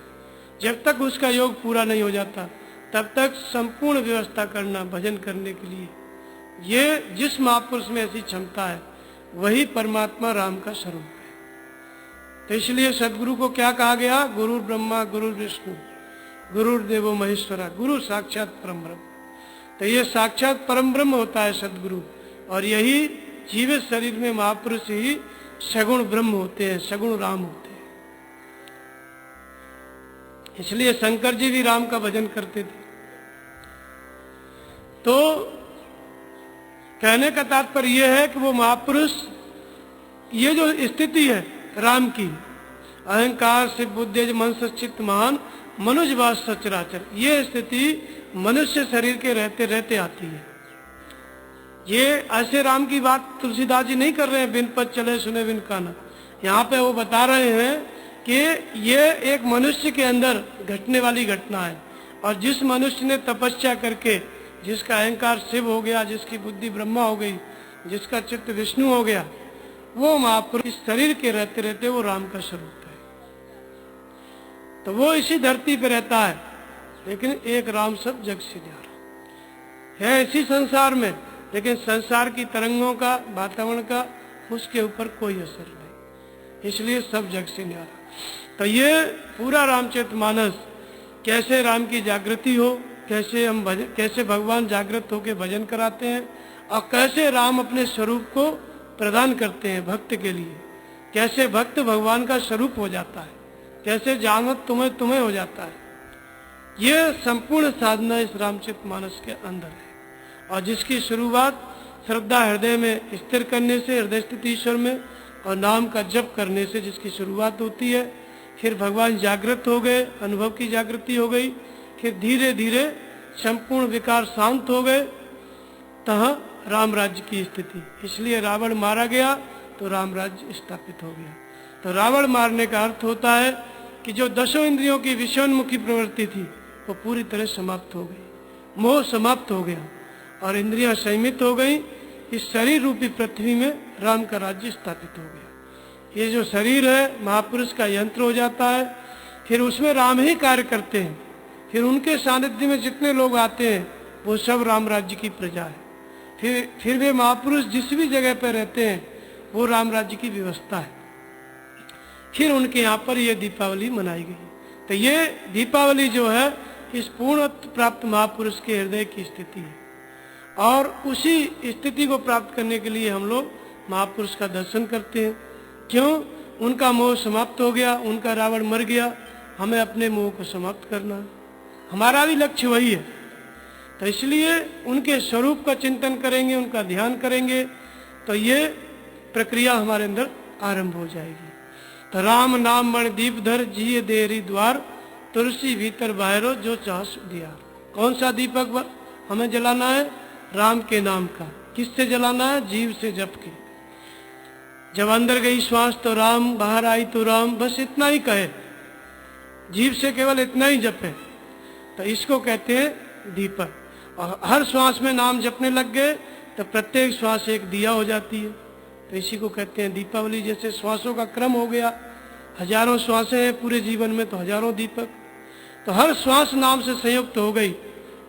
जब तक उसका योग पूरा नहीं हो जाता तब तक संपूर्ण व्यवस्था करना भजन करने के लिए, ये जिस महापुरुष में ऐसी क्षमता है वही परमात्मा राम का स्वरूप है। तो इसलिए सदगुरु को क्या कहा गया? गुरु ब्रह्मा गुरु विष्णु गुरुर्देवो महेश्वरा, गुरु साक्षात परम ब्रह्म। तो ये साक्षात परम ब्रह्म होता है सदगुरु, और यही जीवित शरीर में महापुरुष ही सगुण ब्रह्म होते हैं, सगुण राम होते हैं। इसलिए शंकर जी भी राम का भजन करते थे। तो कहने का तात्पर्य यह है कि वो महापुरुष, ये जो स्थिति है राम की, अहंकार से बुद्धि मन सचित महान मनुज वास सचराचर, ये स्थिति मनुष्य शरीर के रहते रहते आती है। ये ऐसे राम की बात तुलसीदास जी नहीं कर रहे हैं, बिन पद चले सुने बिन काना। यहाँ पे वो बता रहे हैं कि ये एक मनुष्य के अंदर घटने वाली घटना है, और जिस मनुष्य ने तपस्या करके, जिसका अहंकार शिव हो गया, जिसकी बुद्धि ब्रह्मा हो गई, जिसका चित्त विष्णु हो गया, वो महापुरुष इस शरीर के रहते रहते वो राम का स्वरूप है। तो वो इसी धरती पे रहता है, लेकिन एक राम सब जग से न्यारा है इसी संसार में, लेकिन संसार की तरंगों का, वातावरण का उसके ऊपर कोई असर नहीं, इसलिए सब जग से न्यारा। तो ये पूरा रामचरितमानस कैसे राम की जागृति हो, कैसे भगवान जागृत होकर भजन कराते हैं, और कैसे राम अपने स्वरूप को प्रदान करते हैं भक्त के लिए, कैसे भक्त भगवान का स्वरूप हो जाता है, कैसे जानत तुम्हें तुम्हें हो जाता है। ये संपूर्ण साधना इस रामचरितमानस के अंदर है, और जिसकी शुरुआत श्रद्धा हृदय में स्थिर करने से, हृदय स्थित ईश्वर में, और नाम का जप करने से जिसकी शुरुआत होती है। फिर भगवान जागृत हो गए, अनुभव की जागृति हो गई, फिर धीरे धीरे संपूर्ण विकार शांत हो गए, तह राम राज्य की स्थिति। इसलिए रावण मारा गया तो राम राज्य स्थापित हो गया। तो रावण मारने का अर्थ होता है कि जो दसों इंद्रियों की विषयोन्मुखी प्रवृत्ति थी वो पूरी तरह समाप्त हो गई, मोह समाप्त हो गया और इंद्रियां संयमित हो गई। इस शरीर रूपी पृथ्वी में राम का राज्य स्थापित हो गया। ये जो शरीर है महापुरुष का यंत्र हो जाता है, फिर उसमें राम ही कार्य करते हैं। फिर उनके सानिध्य में जितने लोग आते हैं वो सब राम राज्य की प्रजा है। फिर वे महापुरुष जिस भी जगह पर रहते हैं वो राम राज्य की व्यवस्था है। फिर उनके यहाँ पर यह दीपावली मनाई गई। तो ये दीपावली जो है इस पूर्णत्व प्राप्त महापुरुष के हृदय की स्थिति है और उसी स्थिति को प्राप्त करने के लिए हम लोग महापुरुष का दर्शन करते हैं। क्यों? उनका मोह समाप्त हो गया, उनका रावण मर गया, हमें अपने मोह को समाप्त करना है, हमारा भी लक्ष्य वही है। तो इसलिए उनके स्वरूप का चिंतन करेंगे, उनका ध्यान करेंगे तो ये प्रक्रिया हमारे अंदर आरंभ हो जाएगी। तो राम नाम मण दीपधर जिये देरी द्वार, तुलसी भीतर बाहरो जो चास दिया। कौन सा दीपक हमें जलाना है? राम के नाम का। किससे जलाना है? जीव से जप के। जब अंदर गई श्वास तो राम, बाहर आई तो राम, बस इतना ही कहे, जीव से केवल इतना ही जपे, तो इसको कहते हैं दीपक। और हर श्वास में नाम जपने लग गए तो प्रत्येक श्वास एक दिया हो जाती है। तो इसी को कहते हैं दीपावली। जैसे श्वासों का क्रम हो गया, हजारों श्वासें हैं पूरे जीवन में तो हजारों दीपक, तो हर श्वास नाम से संयुक्त हो गई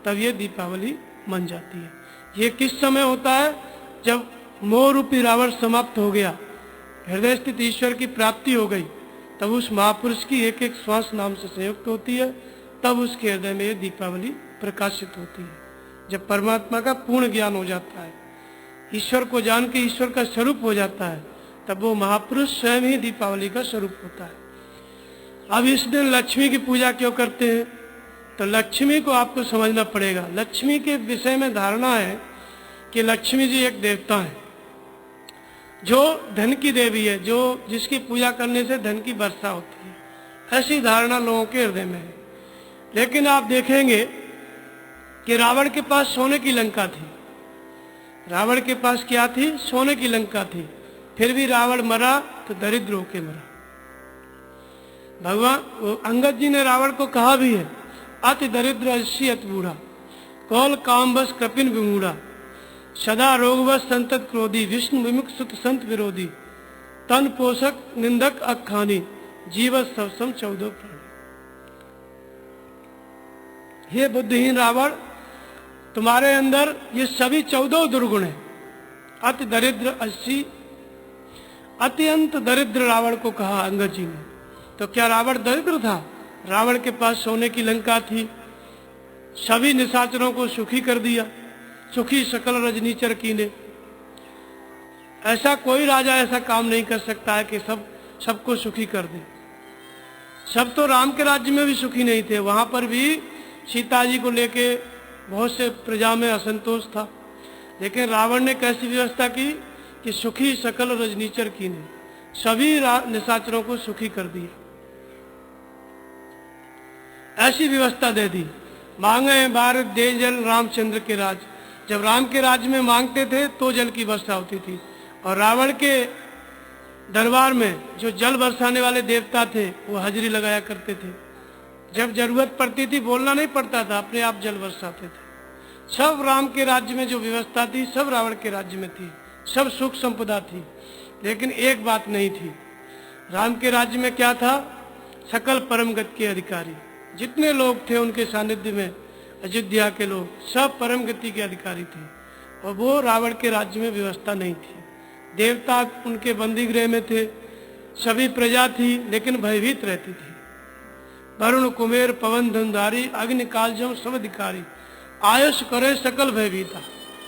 तब ये दीपावली बन जाती है। ये किस समय होता है? जब मोह रूपी रावण समाप्त हो गया, हृदय स्थित ईश्वर की प्राप्ति हो गई, तब उस महापुरुष की एक एक श्वास नाम से संयुक्त होती है, तब उसके हृदय में ये दीपावली प्रकाशित होती है। जब परमात्मा का पूर्ण ज्ञान हो जाता है, ईश्वर को जान के ईश्वर का स्वरूप हो जाता है, तब वो महापुरुष स्वयं ही दीपावली का स्वरूप होता है। अब इस दिन लक्ष्मी की पूजा क्यों करते हैं? तो लक्ष्मी को आपको समझना पड़ेगा। लक्ष्मी के विषय में धारणा है कि लक्ष्मी जी एक देवता है जो धन की देवी है, जो जिसकी पूजा करने से धन की वर्षा होती है, ऐसी धारणा लोगों के हृदय में है। लेकिन आप देखेंगे कि रावण के पास सोने की लंका थी। रावण के पास क्या थी? सोने की लंका थी। फिर भी रावण मरा तो दरिद्र होके मरा। भगवान अंगद जी ने रावण को कहा भी है, अति दरिद्र असी अति बूढ़ा, कौल काम बस कपिन विमूढ़ा, सदा रोगवश संतत क्रोधी, विष्णु विमुख सुत संत विरोधी, तन पोषक निंदक अखानी, जीवत सबसम 14 प्राणी। हे बुद्धिहीन रावण, तुम्हारे अंदर ये सभी 14 दुर्गुण हैं। अति दरिद्र असी, अत्यंत दरिद्र रावण को कहा अंगद जी ने। तो क्या रावण दरिद्र था? रावण के पास सोने की लंका थी, सभी निशाचरों को सुखी कर दिया, सुखी सकल रजनीचर कीने। ऐसा कोई राजा ऐसा काम नहीं कर सकता है कि सबको सुखी कर दे। सब तो राम के राज्य में भी सुखी नहीं थे, वहां पर भी सीता जी को लेके बहुत से प्रजा में असंतोष था। लेकिन रावण ने कैसी व्यवस्था की कि सुखी सकल रजनीचर कीने, सभी निशाचरों को सुखी कर दिया। ऐसी व्यवस्था दे दी। मांगे भारत दे जल रामचंद्र के राज। जब राम के राज्य में मांगते थे तो जल की वर्षा होती थी। और रावण के दरबार में जो जल बरसाने वाले देवता थे वो हाजिरी लगाया करते थे। जब जरूरत पड़ती थी बोलना नहीं पड़ता था, अपने आप जल बरसाते थे। सब राम के राज्य में जो व्यवस्था थी सब रावण के राज्य में थी, सब सुख संपदा थी। लेकिन एक बात नहीं थी, राम के राज्य में क्या था? सकल परम गति के अधिकारी जितने लोग थे उनके सानिध्य में, अयोध्या के लोग सब परम गति के अधिकारी थे। और वो रावण के राज्य में व्यवस्था नहीं थी। देवता उनके बंदी गृह में थे, सभी प्रजा थी लेकिन भयभीत रहती थी। वरुण कुमेर पवन धनधारी अग्नि कालजम सब अधिकारी, आयुष करे सकल भयभीता।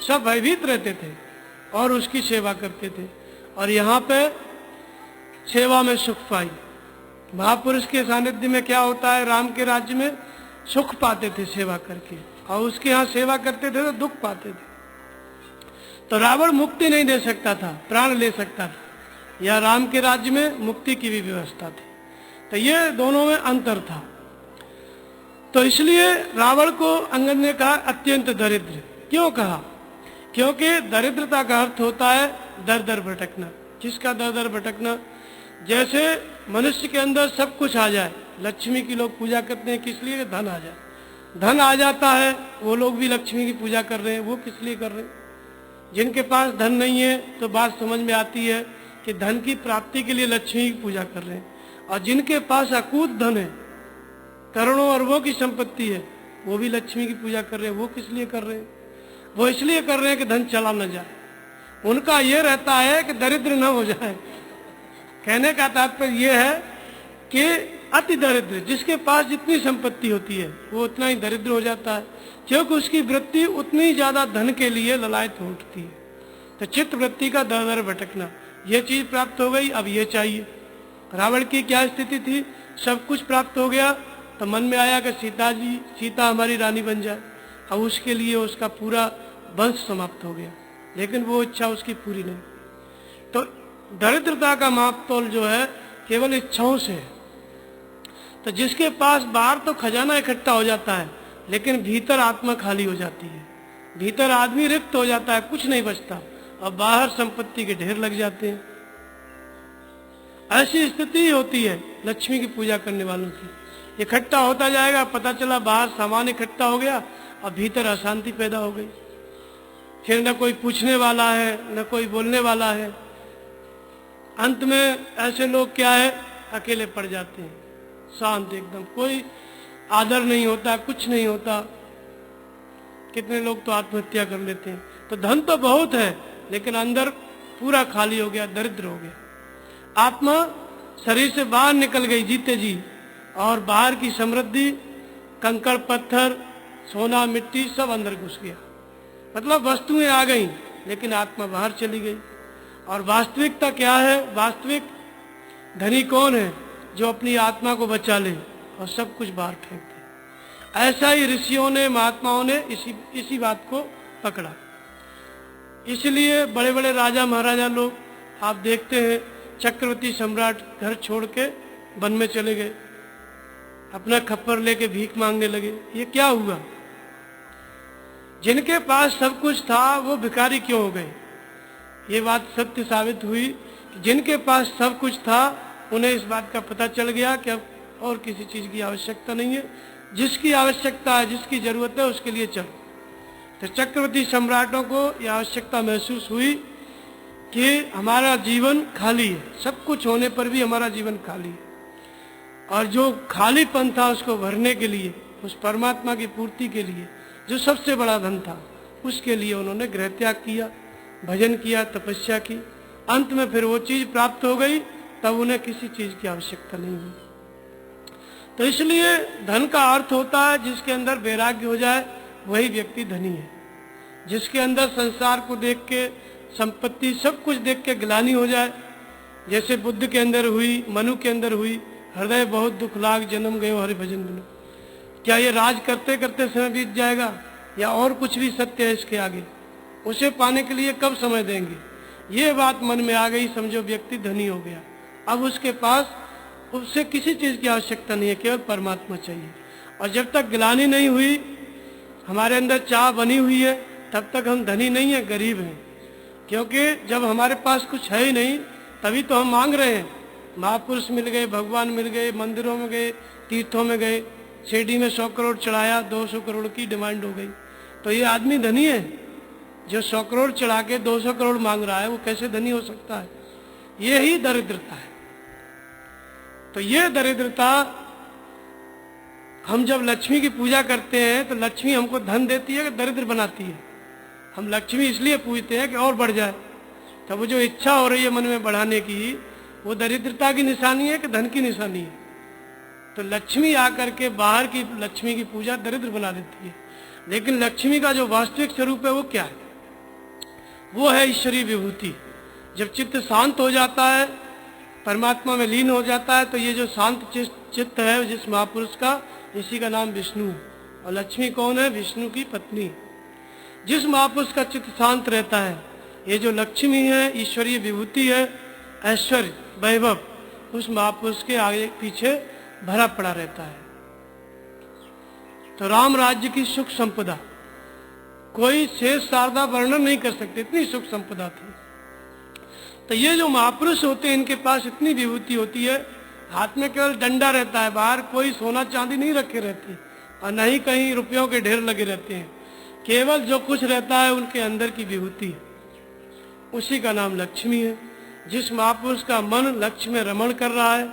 सब भयभीत रहते थे और उसकी सेवा करते थे। और यहाँ पे सेवा में सुख पाई। महापुरुष के सानिध्य में क्या होता है? राम के राज्य में सुख पाते थे सेवा करके, और उसके यहाँ सेवा करते थे तो दुख पाते थे। तो रावण मुक्ति नहीं दे सकता था, प्राण ले सकता था। या राम के राज्य में मुक्ति की भी व्यवस्था थी। तो ये दोनों में अंतर था। तो इसलिए रावण को अंगद ने कहा अत्यंत दरिद्र। क्यों कहा? क्योंकि दरिद्रता का अर्थ होता है दर दर भटकना। किसका दर दर भटकना? जैसे मनुष्य के अंदर सब कुछ आ जाए लक्ष्मी की लोग पूजा करते हैं किस लिए? कि धन आ जाए। धन आ जाता है, वो लोग भी लक्ष्मी की पूजा कर रहे हैं। वो किस लिए कर रहे हैं? जिनके पास धन नहीं है तो बात समझ में आती है कि धन की प्राप्ति के लिए लक्ष्मी की पूजा कर रहे हैं। और जिनके पास अकूत धन है, करोड़ों अरबों की संपत्ति है, वो भी लक्ष्मी की पूजा कर रहे हैं। वो किस लिए कर रहे हैं? वो इसलिए कर रहे हैं कि धन चला न जाए। उनका ये रहता है कि दरिद्र न हो जाए। कहने का तात्पर्य ये है कि अति दरिद्र, जिसके पास जितनी संपत्ति होती है वो उतना ही दरिद्र हो जाता है, क्योंकि उसकी वृत्ति उतनी ज्यादा धन के लिए ललायत हो उठती है। तो चित्त वृत्ति का दर दर भटकना, ये चीज प्राप्त हो गई, अब ये चाहिए। रावण की क्या स्थिति थी? सब कुछ प्राप्त हो गया तो मन में आया कि सीता हमारी रानी बन जाए। अब उसके लिए उसका पूरा वंश समाप्त हो गया, लेकिन वो इच्छा उसकी पूरी नहीं। तो दरिद्रता का मापतोल जो है केवल इच्छाओं से है। तो जिसके पास बाहर तो खजाना इकट्ठा हो जाता है, लेकिन भीतर आत्मा खाली हो जाती है, भीतर आदमी रिक्त हो जाता है, कुछ नहीं बचता, और बाहर संपत्ति के ढेर लग जाते हैं। ऐसी स्थिति होती है लक्ष्मी की पूजा करने वालों की। इकट्ठा होता जाएगा, पता चला बाहर सामान इकट्ठा हो गया और भीतर अशांति पैदा हो गई। फिर न कोई पूछने वाला है, न कोई बोलने वाला है। अंत में ऐसे लोग क्या है, अकेले पड़ जाते हैं, शांत एकदम, कोई आदर नहीं होता, कुछ नहीं होता। कितने लोग तो आत्महत्या कर लेते हैं। तो धन तो बहुत है, लेकिन अंदर पूरा खाली हो गया, दरिद्र हो गया। आत्मा शरीर से बाहर निकल गई जीते जी, और बाहर की समृद्धि, कंकड़ पत्थर, सोना मिट्टी सब अंदर घुस गया। मतलब वस्तुएं आ गई, लेकिन आत्मा बाहर चली गई। और वास्तविकता क्या है? वास्तविक धनी कौन है? जो अपनी आत्मा को बचा ले और सब कुछ बाहर फेंक दे। ऐसा ही ऋषियों ने, महात्माओं ने इसी बात को पकड़ा। इसलिए बड़े बड़े राजा महाराजा लोग आप देखते हैं, चक्रवर्ती सम्राट घर छोड़ के वन में चले गए, अपना खप्पर लेके भीख मांगने लगे। ये क्या हुआ? जिनके पास सब कुछ था वो भिखारी क्यों हो गए? ये बात सत्य साबित हुई कि जिनके पास सब कुछ था उन्हें इस बात का पता चल गया कि अब और किसी चीज की आवश्यकता नहीं है, जिसकी आवश्यकता है, जिसकी जरूरत है, उसके लिए चलो। तो चक्रवर्ती सम्राटों को यह आवश्यकता महसूस हुई कि हमारा जीवन खाली है, सब कुछ होने पर भी हमारा जीवन खाली है, और जो खालीपन था उसको भरने के लिए, उस परमात्मा की पूर्ति के लिए, जो सबसे बड़ा धन था, उसके लिए उन्होंने गृह त्याग किया, भजन किया, तपस्या की। अंत में फिर वो चीज प्राप्त हो गई, तब उन्हें किसी चीज की आवश्यकता नहीं हुई। तो इसलिए धन का अर्थ होता है जिसके अंदर वैराग्य हो जाए, वही व्यक्ति धनी है। जिसके अंदर संसार को देख के, संपत्ति सब कुछ देख के ग्लानि हो जाए, जैसे बुद्ध के अंदर हुई, मनु के अंदर हुई, हृदय बहुत दुख लाग जन्म गयो हरि भजन बिनु। क्या ये राज करते करते समय बीत जाएगा, या और कुछ भी सत्य है इसके आगे? उसे पाने के लिए कब समय देंगे? ये बात मन में आ गई, समझो व्यक्ति धनी हो गया। अब उसके पास उससे किसी चीज की आवश्यकता नहीं है, केवल परमात्मा चाहिए। और जब तक ग्लानि नहीं हुई, हमारे अंदर चाह बनी हुई है, तब तक हम धनी नहीं है, गरीब हैं। क्योंकि जब हमारे पास कुछ है ही नहीं, तभी तो हम मांग रहे हैं। महापुरुष मिल गए, भगवान मिल गए, मंदिरों में गए, तीर्थों में गए, शिरडी में 100 करोड़ चढ़ाया, 200 करोड़ की डिमांड हो गई। तो ये आदमी धनी है? जो 100 करोड़ चढ़ा के 200 करोड़ मांग रहा है, वो कैसे धनी हो सकता है? ये ही दरिद्रता है। तो ये दरिद्रता, हम जब लक्ष्मी की पूजा करते हैं तो लक्ष्मी हमको धन देती है कि दरिद्र बनाती है? हम लक्ष्मी इसलिए पूजते हैं कि और बढ़ जाए। तो वो जो इच्छा हो रही है मन में बढ़ाने की, वो दरिद्रता की निशानी है कि धन की निशानी है? तो लक्ष्मी आकर के बाहर की लक्ष्मी की पूजा दरिद्र बना देती है। लेकिन लक्ष्मी का जो वास्तविक स्वरूप है वो क्या है? वो है ईश्वरीय विभूति। जब चित्त शांत हो जाता है, परमात्मा में लीन हो जाता है, तो ये जो शांत चित्त है जिस महापुरुष का, इसी का नाम विष्णु है। और लक्ष्मी कौन है? विष्णु की पत्नी। जिस महापुरुष का चित्त शांत रहता है, ये जो लक्ष्मी है, ईश्वरीय विभूति है, ऐश्वर्य वैभव, उस महापुरुष के आगे पीछे भरा पड़ा रहता है। तो राम राज्य की सुख संपदा कोई शेष शारदा वर्णन नहीं कर सकते, इतनी सुख संपदा थी। तो ये जो महापुरुष होते हैं, इनके पास इतनी विभूति होती है, हाथ में केवल डंडा रहता है, बाहर कोई सोना चांदी नहीं रखे रहते और न ही कहीं रुपयों के ढेर लगे रहते हैं। केवल जो कुछ रहता है उनके अंदर की विभूति है, उसी का नाम लक्ष्मी है। जिस महापुरुष का मन लक्ष्य में रमण कर रहा है,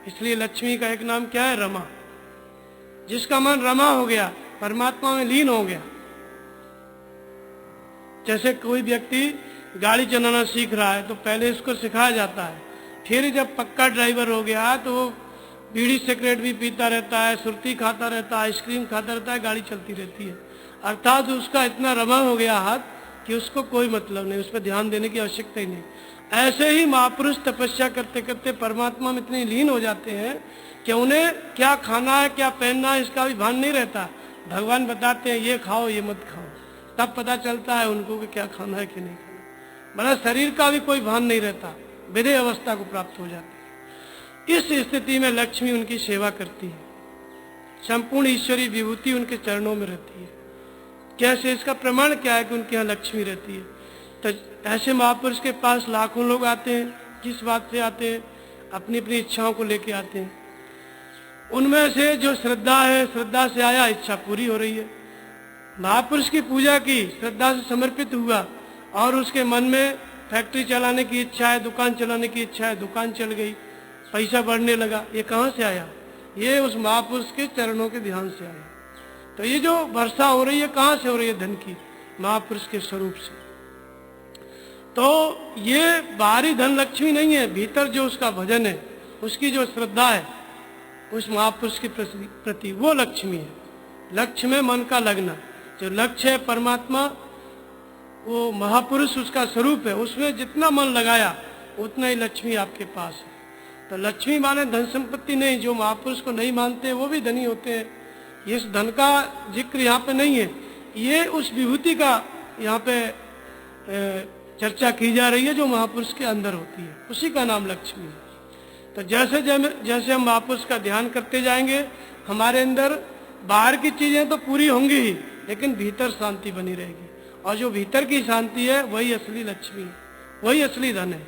इसलिए लक्ष्मी का एक नाम क्या है? रमा। जिसका मन रमा हो गया, परमात्मा में लीन हो गया। जैसे कोई व्यक्ति गाड़ी चलाना सीख रहा है तो पहले इसको सिखाया जाता है, फिर जब पक्का ड्राइवर हो गया तो वो बीड़ी सिगरेट भी पीता रहता है, सुर्ती खाता रहता है, आइसक्रीम खाता रहता है, गाड़ी चलती रहती है। अर्थात उसका इतना रमा हो गया हाथ कि उसको कोई मतलब नहीं, उस पर ध्यान देने की आवश्यकता ही नहीं। ऐसे ही महापुरुष तपस्या करते करते परमात्मा में इतने लीन हो जाते हैं कि उन्हें क्या खाना है क्या पहनना है इसका भी भान नहीं रहता। भगवान बताते हैं ये खाओ ये मत खाओ, तब पता चलता है उनको कि क्या खाना है कि नहीं खाना। मतलब शरीर का भी कोई भान नहीं रहता, विधेय अवस्था को प्राप्त हो जाती है। इस स्थिति में लक्ष्मी उनकी सेवा करती है, संपूर्ण ईश्वरीय विभूति उनके चरणों में रहती है। कैसे? इसका प्रमाण क्या है कि उनके यहाँ लक्ष्मी रहती है? तो ऐसे महापुरुष के पास लाखों लोग आते हैं। किस बात से आते हैं? अपनी अपनी इच्छाओं को लेके आते हैं। उनमें से जो श्रद्धा है, श्रद्धा से आया, इच्छा पूरी हो रही है। महापुरुष की पूजा की, श्रद्धा से समर्पित हुआ और उसके मन में फैक्ट्री चलाने की इच्छा है, दुकान चलाने की इच्छा है, दुकान चल गई, पैसा बढ़ने लगा। ये कहाँ से आया? ये उस महापुरुष के चरणों के ध्यान से आया। तो ये जो वर्षा हो रही है कहाँ से हो रही है? धन की, महापुरुष के स्वरूप से। तो ये बाहरी धन लक्ष्मी नहीं है, भीतर जो उसका भजन है, उसकी जो श्रद्धा है उस महापुरुष के प्रति, वो लक्ष्मी है। लक्ष्य में मन का लगना, जो लक्ष्य है परमात्मा, वो महापुरुष उसका स्वरूप है। उसमें जितना मन लगाया उतना ही लक्ष्मी आपके पास है। तो लक्ष्मी माने धन संपत्ति नहीं। जो महापुरुष को नहीं मानते वो भी धनी होते हैं। इस धन का जिक्र यहाँ पे नहीं है, ये उस विभूति का यहाँ पे चर्चा की जा रही है जो महापुरुष के अंदर होती है, उसी का नाम लक्ष्मी है। तो जैसे जैसे हम महापुरुष का ध्यान करते जाएंगे, हमारे अंदर बाहर की चीजें तो पूरी होंगी ही, लेकिन भीतर शांति बनी रहेगी। और जो भीतर की शांति है वही असली लक्ष्मी है, वही असली धन है।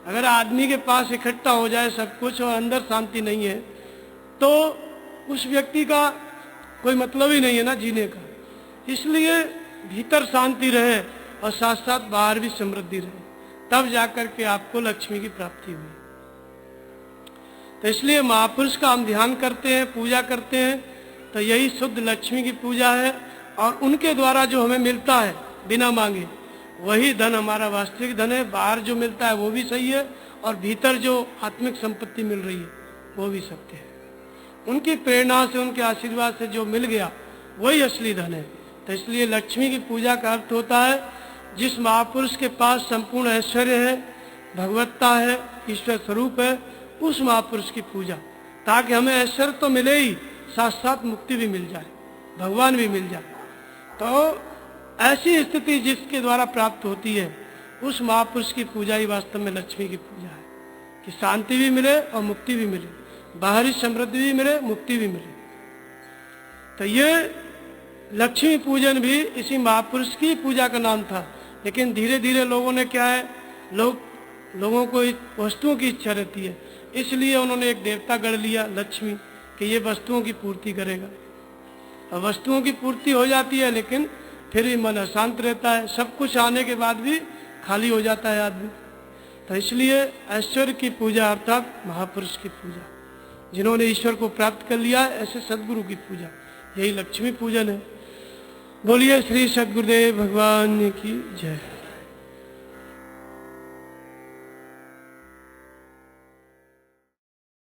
अगर आदमी के पास इकट्ठा हो जाए सब कुछ और अंदर शांति नहीं है तो उस व्यक्ति का कोई मतलब ही नहीं है ना जीने का। इसलिए भीतर शांति रहे और साथ साथ बाहर भी समृद्धि रहे, तब जाकर के आपको लक्ष्मी की प्राप्ति हुई। तो इसलिए महापुरुष का हम ध्यान करते हैं, पूजा करते हैं, तो यही शुद्ध लक्ष्मी की पूजा है। और उनके द्वारा जो हमें मिलता है बिना मांगे, वही धन हमारा वास्तविक धन है। बाहर जो मिलता है वो भी सही है और भीतर जो आत्मिक संपत्ति मिल रही है वो भी सत्य है। उनकी प्रेरणा से, उनके आशीर्वाद से जो मिल गया वही असली धन है। तो इसलिए लक्ष्मी की पूजा का अर्थ होता है जिस महापुरुष के पास संपूर्ण ऐश्वर्य है, भगवत्ता है, ईश्वर स्वरूप है, उस महापुरुष की पूजा, ताकि हमें ऐश्वर्य तो मिले ही, साथ साथ मुक्ति भी मिल जाए, भगवान भी मिल जाए। तो ऐसी स्थिति जिसके द्वारा प्राप्त होती है, उस महापुरुष की पूजा ही वास्तव में लक्ष्मी की पूजा है, कि शांति भी मिले और मुक्ति भी मिले, बाहरी समृद्धि भी मिले, मुक्ति भी मिले। तो ये लक्ष्मी पूजन भी इसी महापुरुष की पूजा का नाम था। लेकिन धीरे धीरे लोगों ने क्या है, लोगों को वस्तुओं की इच्छा रहती है, इसलिए उन्होंने एक देवता गढ़ लिया लक्ष्मी, कि ये वस्तुओं की पूर्ति करेगा। और वस्तुओं की पूर्ति हो जाती है लेकिन फिर भी मन अशांत रहता है, सब कुछ आने के बाद भी खाली हो जाता है आदमी। तो इसलिए ऐश्वर्य की पूजा अर्थात महापुरुष की पूजा, जिन्होंने ईश्वर को प्राप्त कर लिया, ऐसे सदगुरु की पूजा, यही लक्ष्मी पूजन है। बोलिए श्री सदगुरुदेव भगवान की जय।